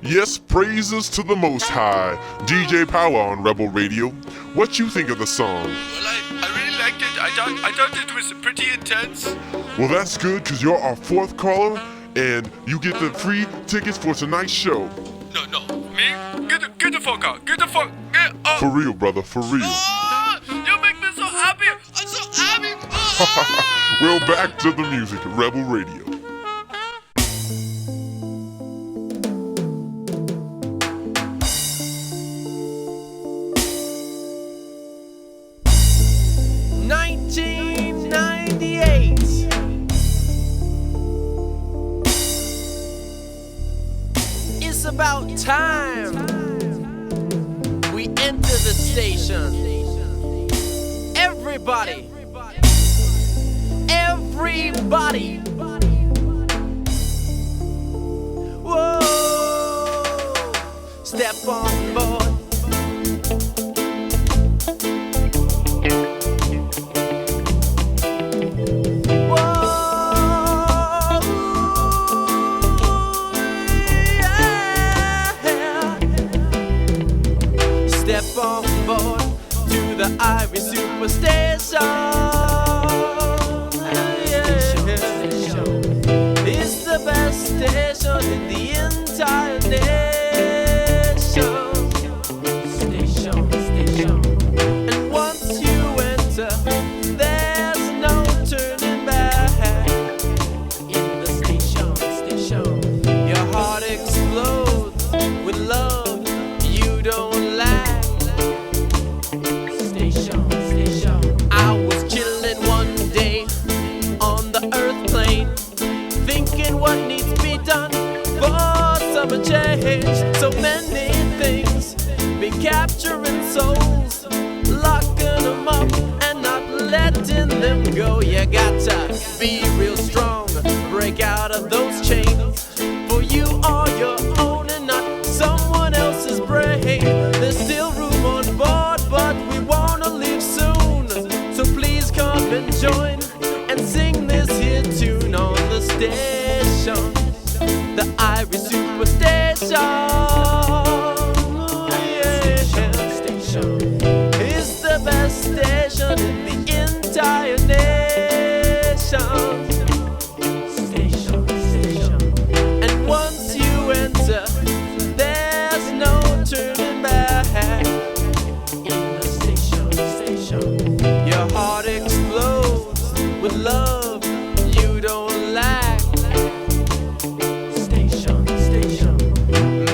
Yes, praises to the Most High. DJ Power on Rebel Radio. What you think of the song? Well, I really liked it. I thought it was pretty intense. Well, that's good, because you're our fourth caller, and you get the free tickets for tonight's show. No. Me? Get the fuck out. Get out. For real, brother, for real. You make me so happy. I'm so happy. Well, back to the music, Rebel Radio. It's about time we enter the station. Everybody. Whoa, step on board. Step on board to the Irie Superstation. It's the best station in the entire nation. And once you enter, there's no turning back. In the station. Your heart explodes with love. You don't lack. I was chilling one day on the earth plane, thinking what needs to be done for summer change. So many things, be capturing souls, locking them up and not letting them go. You gotta be real strong, break out of those chains, for you are your own and not someone else's brain. There's still room on board, but we wanna leave soon. So please come and join and sing this here tune on the station, the Irie Superstation. It's the best station in the entire nation. And once you enter, there's no turning back. Your heart explodes with love you don't lack.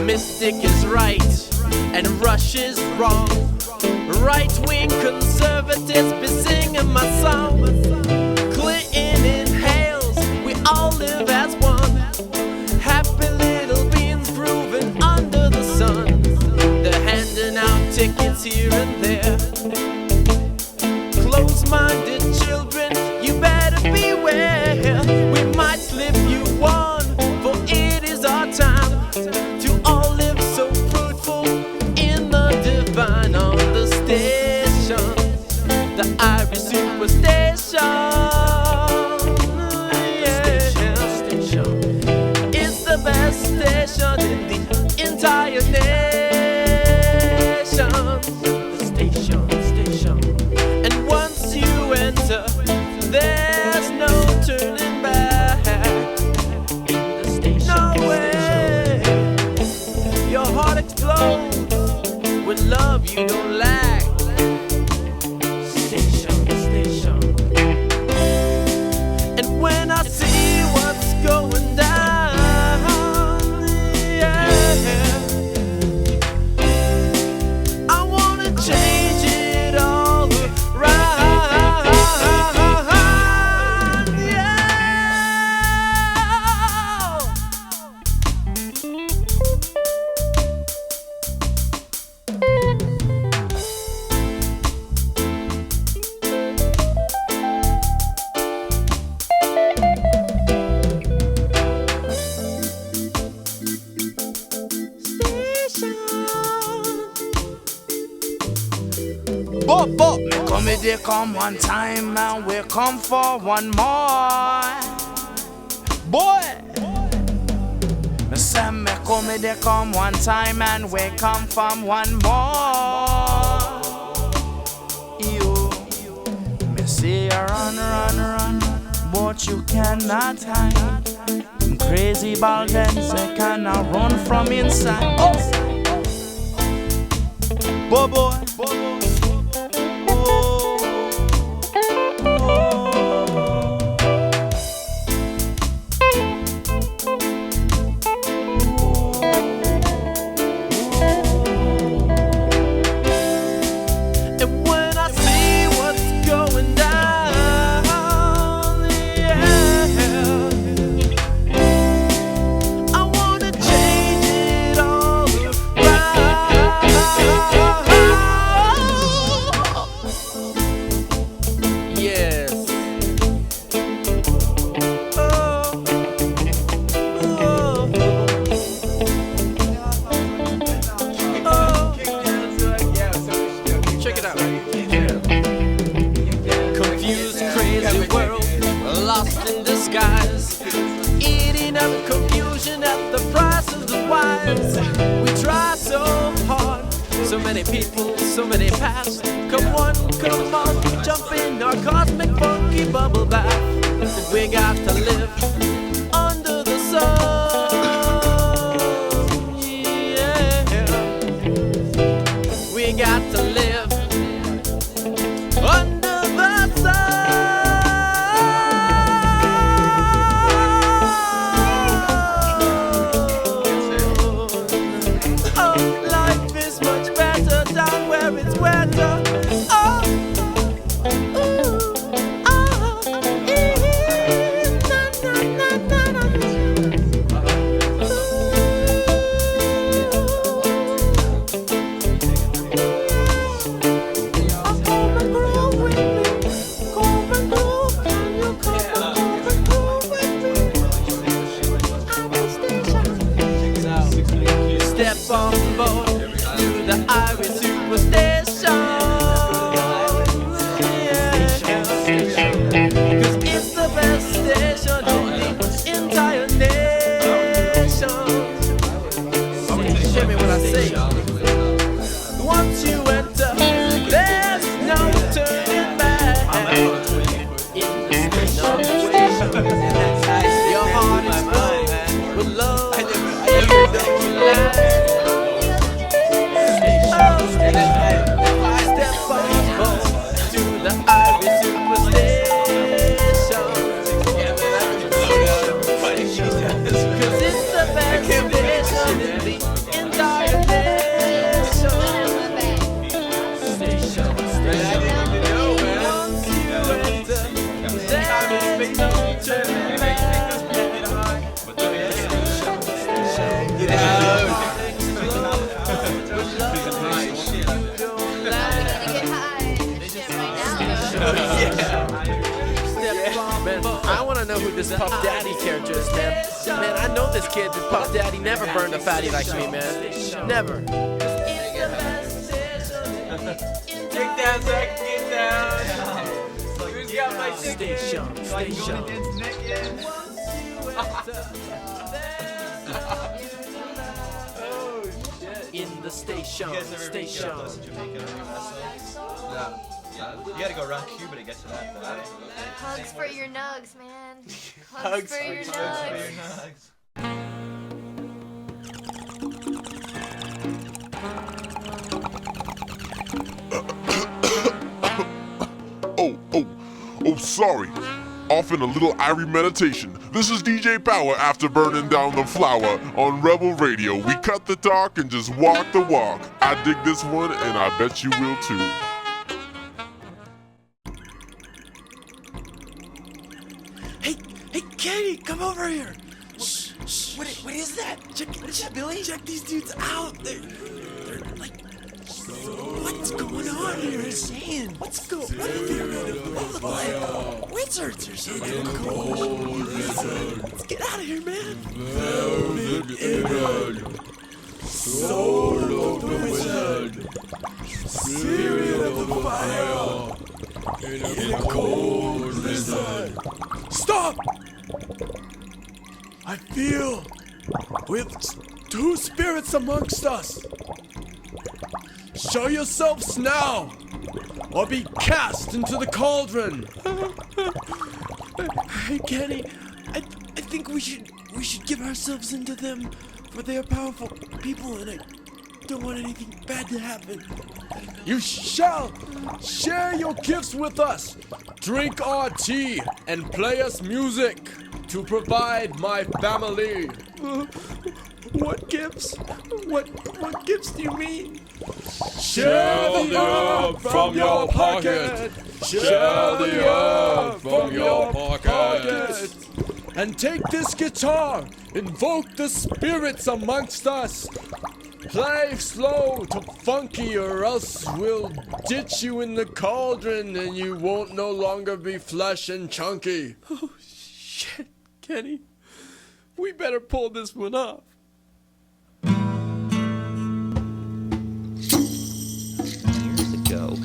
Mystic is right and Rush is wrong. Right-wing conservatives be singing my song. Clinton inhales, we all live as one. Happy little beings grooving under the sun. They're handing out tickets here and there. Close-minded children, you better beware. We might slip you one, for it is our time to all live so fruitful in the divine on the station, the Irie Superstation. It's the best station in the entire nation. And once you enter, there's no turning back. No way. Your heart explodes with love you don't lack. And when I see what's going down, I wanna change it all around. But me come they come one time and we come for one more. Boy, me say me come they come one time and we come from one more. You, me say run, but but you cannot hide. Them crazy baldens, they cannot run from inside. Oh, boy. I want to know who this Puff Daddy character is, man. Man, I know this kid. This Puff Daddy never burned a fatty like me, man. Never. Get down, Zach. Get down. Who's got my ticket? Station. In the station. You gotta go around Cuba to get to that, though. Hugs for your nugs, man. Hugs for your nugs. Oh, sorry. Off in a little Irie meditation. This is DJ Power after burning down the flower on Rebel Radio. We cut the talk and just walk the walk. I dig this one and I bet you will too. Hey, Katie, come over here. Shh. What is that? What is that, Billy? Check these dudes out. They're like, what's going on here? They're insane. What's going on? What look like wizards or something? Let's get out of here, man. Soul of the wizard, spirit of the fire, in a cold lizard. Stop! I feel we have two spirits amongst us. Show yourselves now, or be cast into the cauldron. Hey, Kenny, I think we should give ourselves into them, for they are powerful people, and I don't want anything bad to happen. You shall share your gifts with us, drink our tea, and play us music to provide my family. What gifts? What gifts do you mean? Share the herb from your pocket. Share the herb from your pocket. And take this guitar, invoke the spirits amongst us. Play slow to funky, or else we'll ditch you in the cauldron and you won't no longer be flesh and chunky. Oh, shit, Kenny. We better pull this one off. Years ago,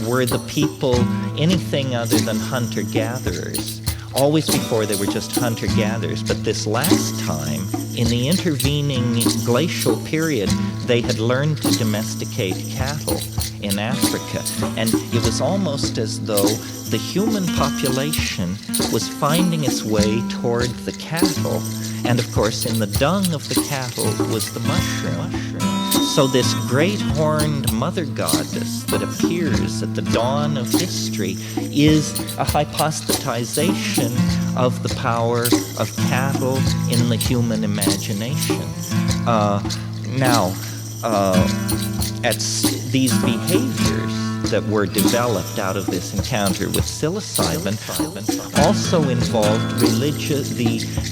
were the people anything other than hunter-gatherers? Always before they were just hunter-gatherers, but this last time, in the intervening glacial period, they had learned to domesticate cattle in Africa, and it was almost as though the human population was finding its way toward the cattle, and of course in the dung of the cattle was the mushroom. So this great horned mother goddess that appears at the dawn of history is a hypostatization of the power of cattle in the human imagination. These behaviors that were developed out of this encounter with psilocybin also involved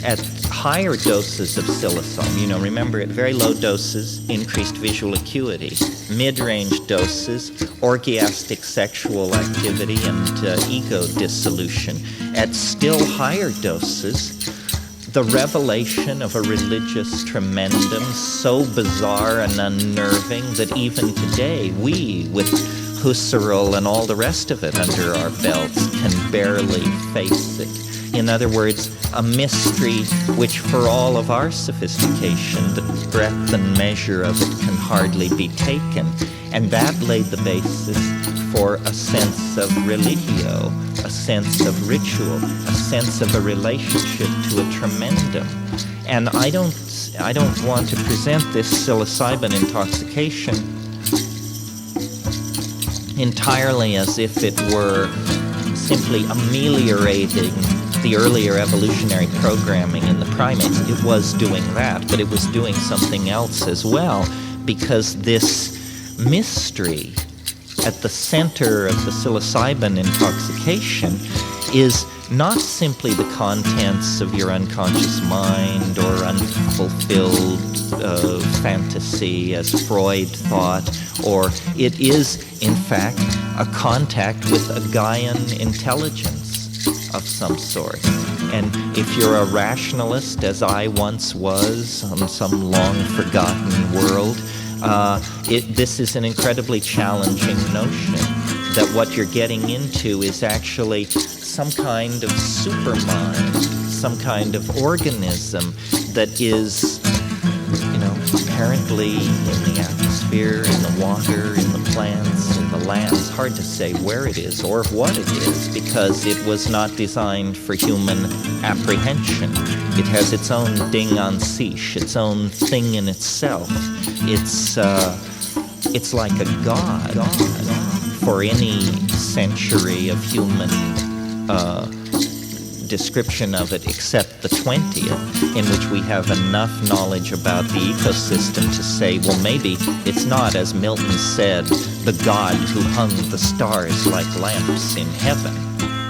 at higher doses of psilocybin. Remember, at very low doses, increased visual acuity. Mid-range doses, orgiastic sexual activity and ego dissolution. At still higher doses, the revelation of a religious tremendum so bizarre and unnerving that even today we, with Husserl and all the rest of it under our belts, can barely face it. In other words, a mystery which for all of our sophistication, the breadth and measure of it can hardly be taken. And that laid the basis for a sense of religio, a sense of ritual, a sense of a relationship to a tremendum. And I don't want to present this psilocybin intoxication entirely as if it were simply ameliorating the earlier evolutionary programming in the primates. It was doing that, but it was doing something else as well, because this mystery at the center of the psilocybin intoxication is not simply the contents of your unconscious mind or unfulfilled fantasy as Freud thought, or it is, in fact, a contact with a Gaian intelligence of some sort. And if you're a rationalist, as I once was on some long-forgotten world, this is an incredibly challenging notion that what you're getting into is actually some kind of supermind, some kind of organism that is, apparently in the atmosphere, in the water, in the plants, in the land. It's hard to say where it is or what it is, because it was not designed for human apprehension. It has its own ding on siche, its own thing in itself. It's like a god for any century of human description of it, except the 20th, in which we have enough knowledge about the ecosystem to say, well, maybe it's not, as Milton said, the God who hung the stars like lamps in heaven.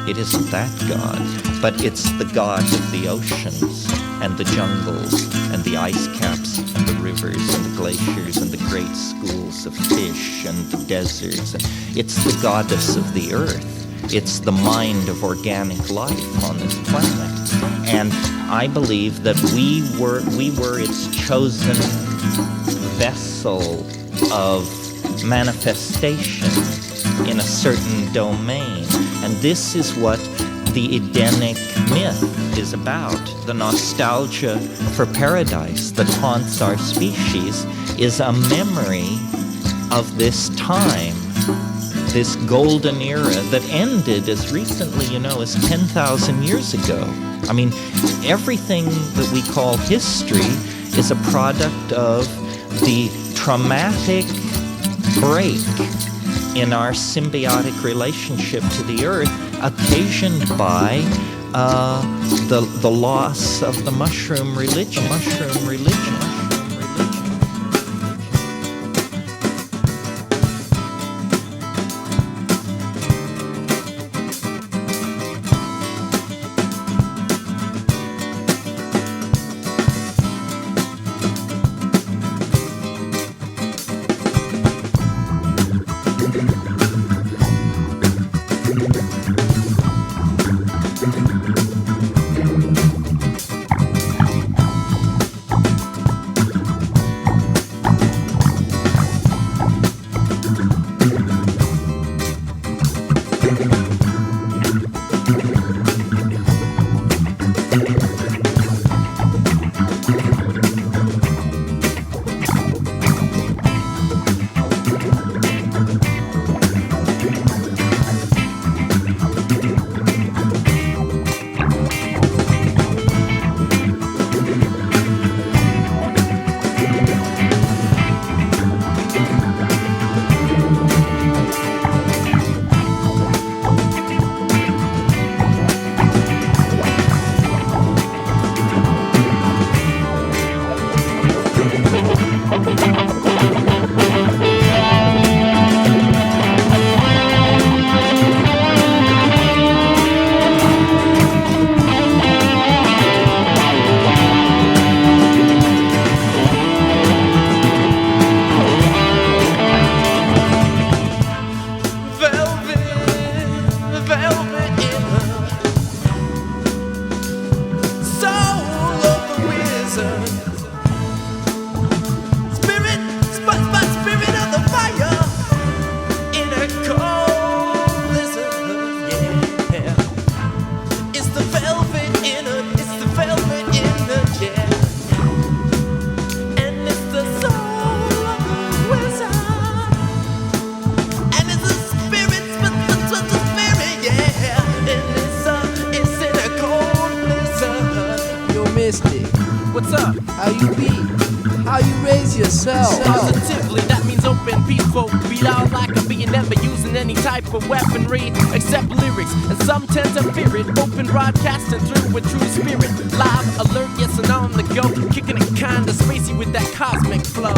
It isn't that God, but it's the God of the oceans and the jungles and the ice caps and the rivers and the glaciers and the great schools of fish and the deserts. It's the goddess of the earth. It's the mind of organic life on this planet. And I believe that we were its chosen vessel of manifestation in a certain domain. And this is what the Edenic myth is about. The nostalgia for paradise that haunts our species is a memory of this time this golden era that ended as recently, as 10,000 years ago. I mean, everything that we call history is a product of the traumatic break in our symbiotic relationship to the earth occasioned by the loss of the mushroom religion. What's up? How you be? How you raise yourself? Positively, that means open, peaceful. Beat out like a bee, never using any type of weaponry except lyrics. And some tend to fear it. Open broadcasting through with true spirit. Live, alert, yes, and on the go. Kicking it kinda spacey with that cosmic flow.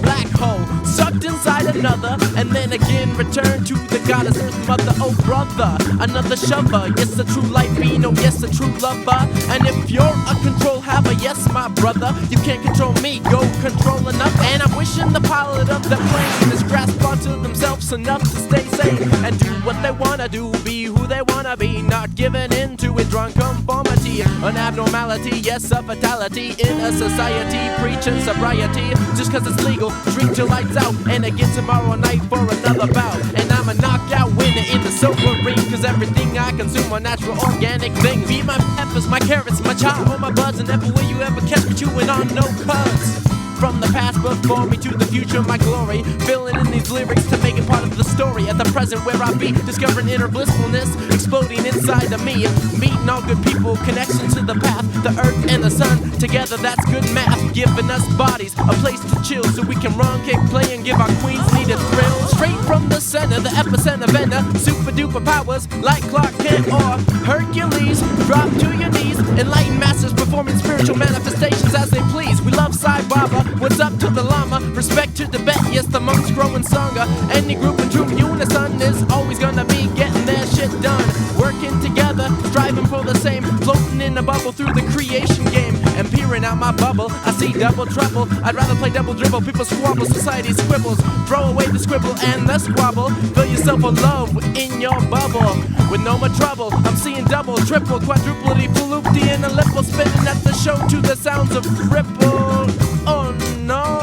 Black hole, sucked inside another, and then again return to the goddess earth mother. Oh brother, another shover. Yes, a true light being, oh yes, a true lover. And if you're a control haver, yes, my brother, you can't control me, go control enough. And I'm wishing the pilot of the plane is grasp onto themselves enough to stay sane and do what they wanna do, be who they wanna be, not giving in to withdrawn conformity, an abnormality, yes, a fatality in a society preaching sobriety. Just cause it's legal, drink till lights out, and again tomorrow night for another bout. And I'm a knockout winner in the sober ring, cause everything I consume are natural organic things. Be my peppers, my carrots, my chop, all my buds, and never will you ever catch me chewing on no cuds. From the past before me to the future, my glory, filling in these lyrics to make it part of the story. At the present where I be, discovering inner blissfulness, exploding inside of me, meeting all good people, connection to the path, the earth and the sun, together that's good math, giving us bodies, a place to chill, so we can run, kick, play, and give our queens needed thrills. Straight from the center, the epicenter, Vena, super duper powers, like Clark Kent or Hercules, drop to your knees, enlightened masters performing spiritual manifestations as they please. We love Sai Baba. What's up to the llama? Respect to Tibet, yes, the monks growing stronger. Any group in true unison is always gonna be getting their shit done. Working together, striving for the same, floating in a bubble through the creation game. And peering out my bubble, I see double trouble. I'd rather play double dribble, people squabble, society scribbles. Throw away the scribble and the squabble. Fill yourself with love in your bubble. With no more trouble, I'm seeing double, triple, quadruplety, fluopty, and a lipple spinning at the show to the sounds of ripple. Oh no!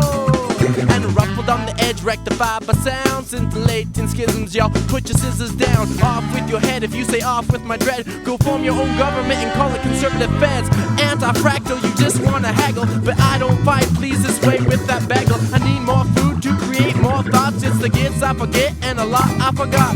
And ruffled on the edge, rectified by sounds, scintillating schisms, y'all. Put your scissors down, off with your head. If you say off with my dread, go form your own government and call it conservative feds. Anti-fractal, you just wanna haggle, but I don't fight, please this way with that bagel. I need more food to create more thoughts. It's the gifts I forget and and a lot I forgot.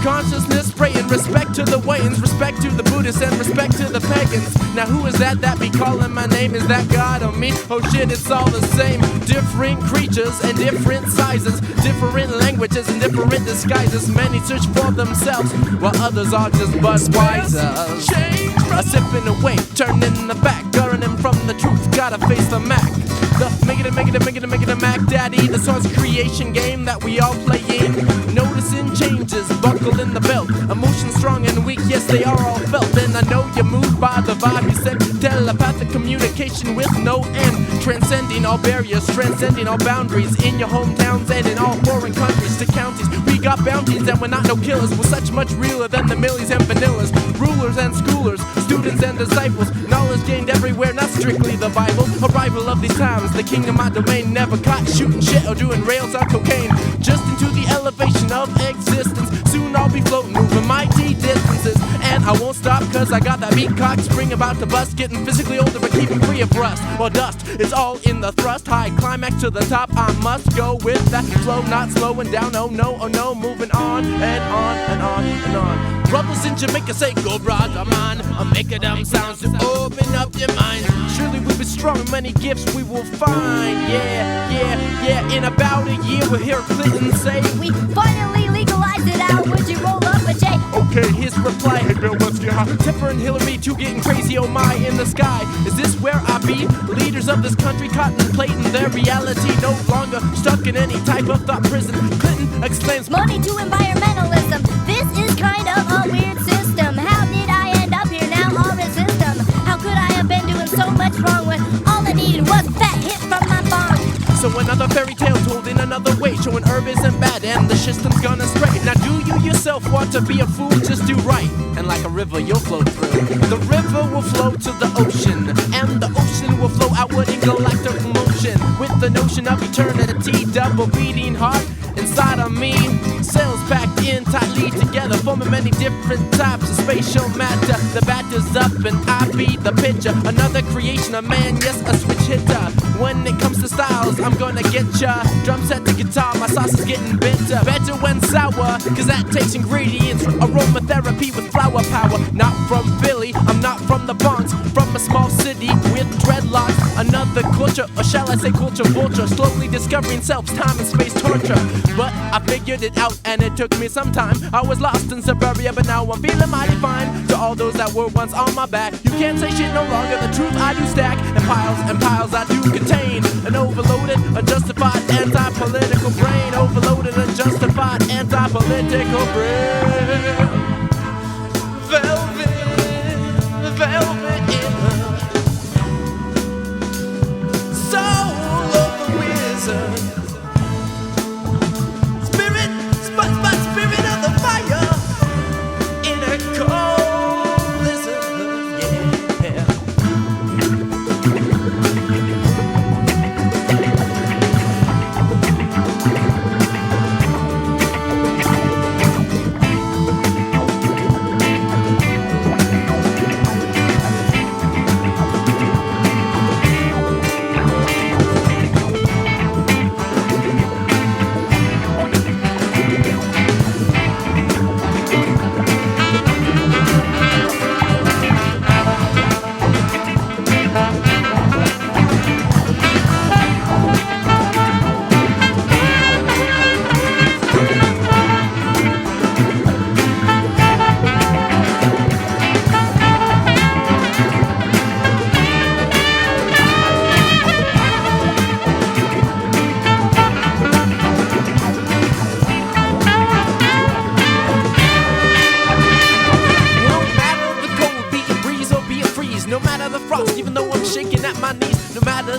Consciousness praying, respect to the Wayans, respect to the Buddhists, and respect to the pagans. Now who is that be calling my name? Is that God or me? Oh shit, it's all the same. Different creatures and different sizes, different languages and different disguises. Many search for themselves, while others are just Budweisers. Sipping away, turning the back, running from the truth, gotta face the Mac. The make it a Mac Daddy, the source creation game that we all play in. Noticing changes, buckle in the belt. Emotions strong and weak, yes they are all felt. And I know you're moved by the vibe you sent. Telepathic communication with no end. Transcending all barriers, transcending all boundaries. In your hometowns and in all foreign countries to counties. We got bounties and we're not no killers. We're such much realer than the millies and vanillas. Rulers and schoolers, students and disciples. Knowledge gained everywhere, not strictly the Bible. Arrival of these times, the king of my domain. Never caught shooting shit or doing rails on cocaine. Just into the elevation of existence. Soon I'll be floating, moving mighty distances. And I won't stop cause I got that beat cock spring about to bust. Getting physically older but keeping free of rust. Well dust, it's all in the thrust. High climax to the top, I must go with that flow. Not slowing down, oh no, moving on and on and on and on. Brothers in Jamaica say go brother man, I'm making them sounds to open up your mind. Surely we'll be strong, many gifts we will find. Yeah, in about a year we'll hear Clinton say we finally legalized it out, would you roll up a J? Okay, his reply, hey Bill, let's get high. Tipper and Hillary too getting crazy, oh my, in the sky. Is this where I be? Leaders of this country contemplating their reality, no longer stuck in any type of thought prison. Clinton exclaims, money to environmentalism, this is kind of a weird system. How did I end up here now? I'll resist them. How could I have been doing so much wrong when all I needed was a fat hit from my bong? So another fairy tale told in another way, showing herb isn't bad and the system's gonna stray. Now do you yourself want to be a fool? Just do right, and like a river you'll flow through. The river will flow to the ocean, and the ocean will flow outward in galactic motion. With the notion of eternity, double beating heart inside of me. Cells packed in tightly together, forming many different types of spatial matter. The batter's up and I be the pitcher. Another creation of man, yes, a switch hitter. When it comes to styles, I'm gonna get ya. Drum set to guitar, my sauce is getting bitter. Better when sour, cause that takes ingredients. Aromatherapy with flower power. Not from Philly, I'm not from the Bronx. From a small city with dreadlocks. Another culture, or shall I say culture vulture. Slowly discovering self's time and space torture. But I figured it out and it took me some time. I was lost in suburbia but now I'm feeling mighty fine. To all those that were once on my back, you can't say shit no longer, the truth I do stack. And piles I do contain. An overloaded, unjustified, anti-political brain. Overloaded, unjustified, anti-political brain. Velvet in the soul of the wizard. Spirit of the fire in a cold blizzard, yeah.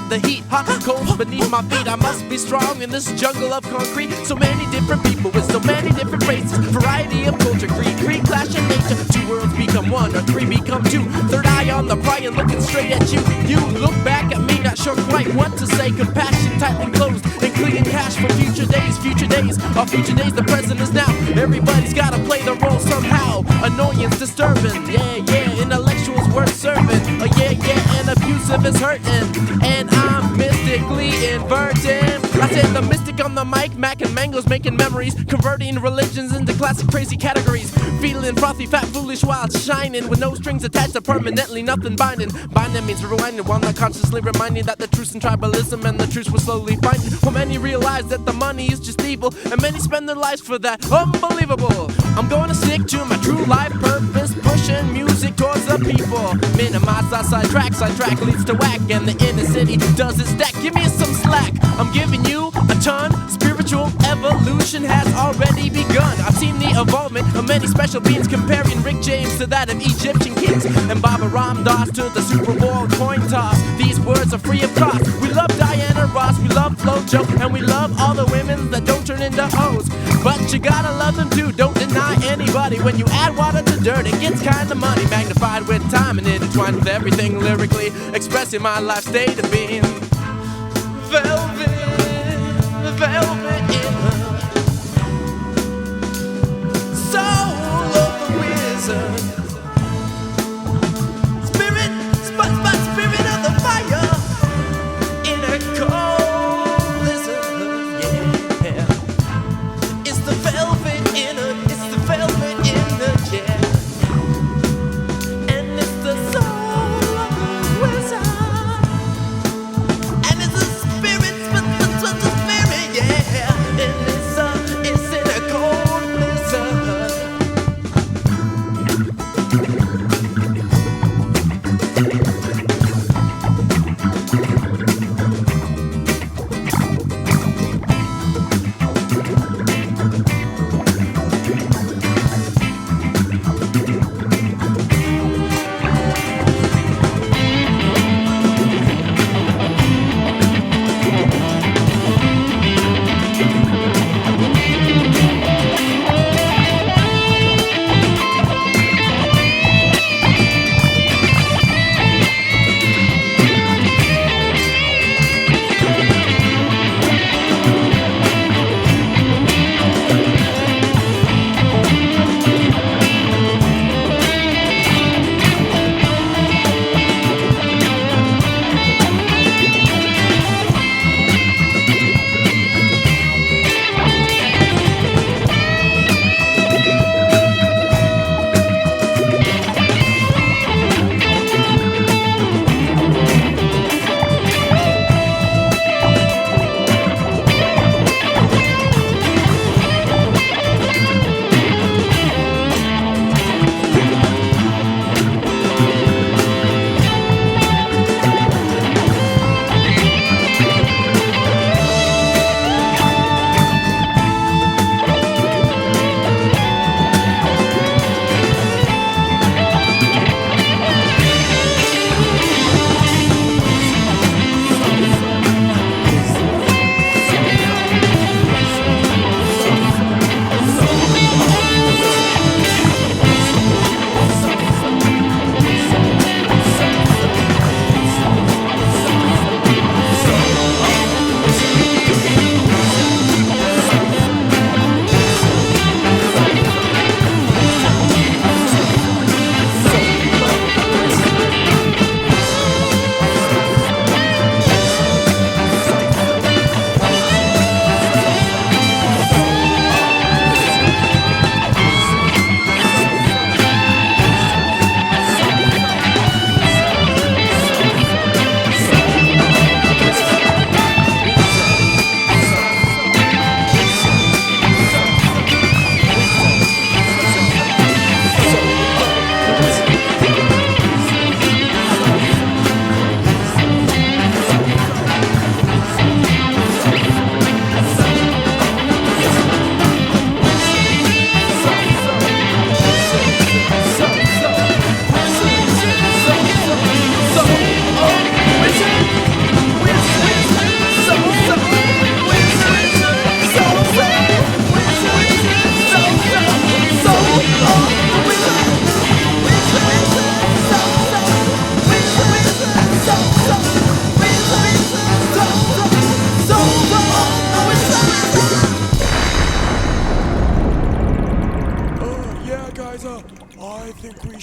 The heat, hot, cold beneath my feet. I must be strong in this jungle of concrete. So many different people with so many different races. Variety of culture, creed, clash in nature. Two worlds become one, or three become two. Third eye on the prying, looking straight at you. You look back at me, not sure quite what to say. Compassion tightly closed, and cleaning cash for future days. Our future days, the present is now. Everybody's gotta play the role somehow. Annoyance, disturbing, yeah. Intellectuals worth serving, yeah. And abusive is hurting, and I'm mystically inverting. I said the mystic on the mic, Mac and Mango's making memories, converting religions into classic crazy categories. Feeling frothy, fat, foolish, wild, shining, with no strings attached to permanently nothing binding. Binding means rewinding, while not consciously reminding that the truth in tribalism and the truth we're slowly finding. Well, many realize that the money is just evil, and many spend their lives for that. Unbelievable. I'm going to stick to my true life purpose, pushing music towards the people. Minimize our sidetrack leads to whack, and the inner city does its stack. Give me some slack, I'm giving you a ton. Spiritual evolution has already begun. I've seen the evolvement of many special beings, comparing Rick James to that of Egyptian kings, and Baba Ram Dass to the Super Bowl coin toss. These words are free of cost. We love Diana Ross, we love Flojo, and we love all the women that don't turn into hoes. But you gotta love them too, don't deny anybody. When you add water to dirt, it gets kinda money, magnified with time and intertwined with everything lyrically, expressing my life state of being. Velvet in the soul of the wizard. Spirit of the fire in a cold blizzard, yeah. It's the velvet in the, yeah. And it's the soul of the wizard. And it's the spirit, yeah. And it's in a cold blizzard.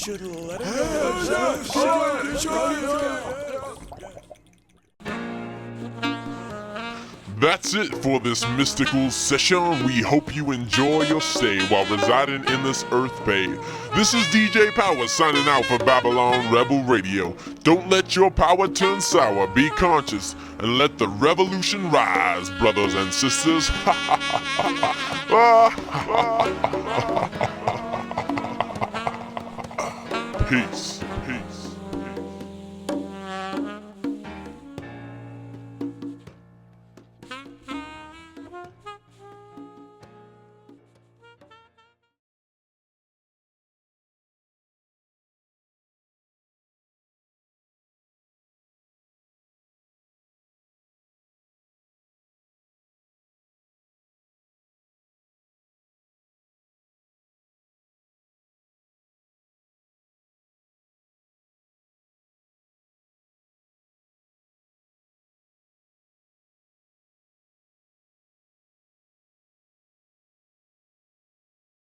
should let it go. That's it for this mystical session. We hope you enjoy your stay while residing in this earth bay. This is DJ Power signing out for Babylon Rebel Radio. Don't let your power turn sour. Be conscious and let the revolution rise, brothers and sisters. Peace.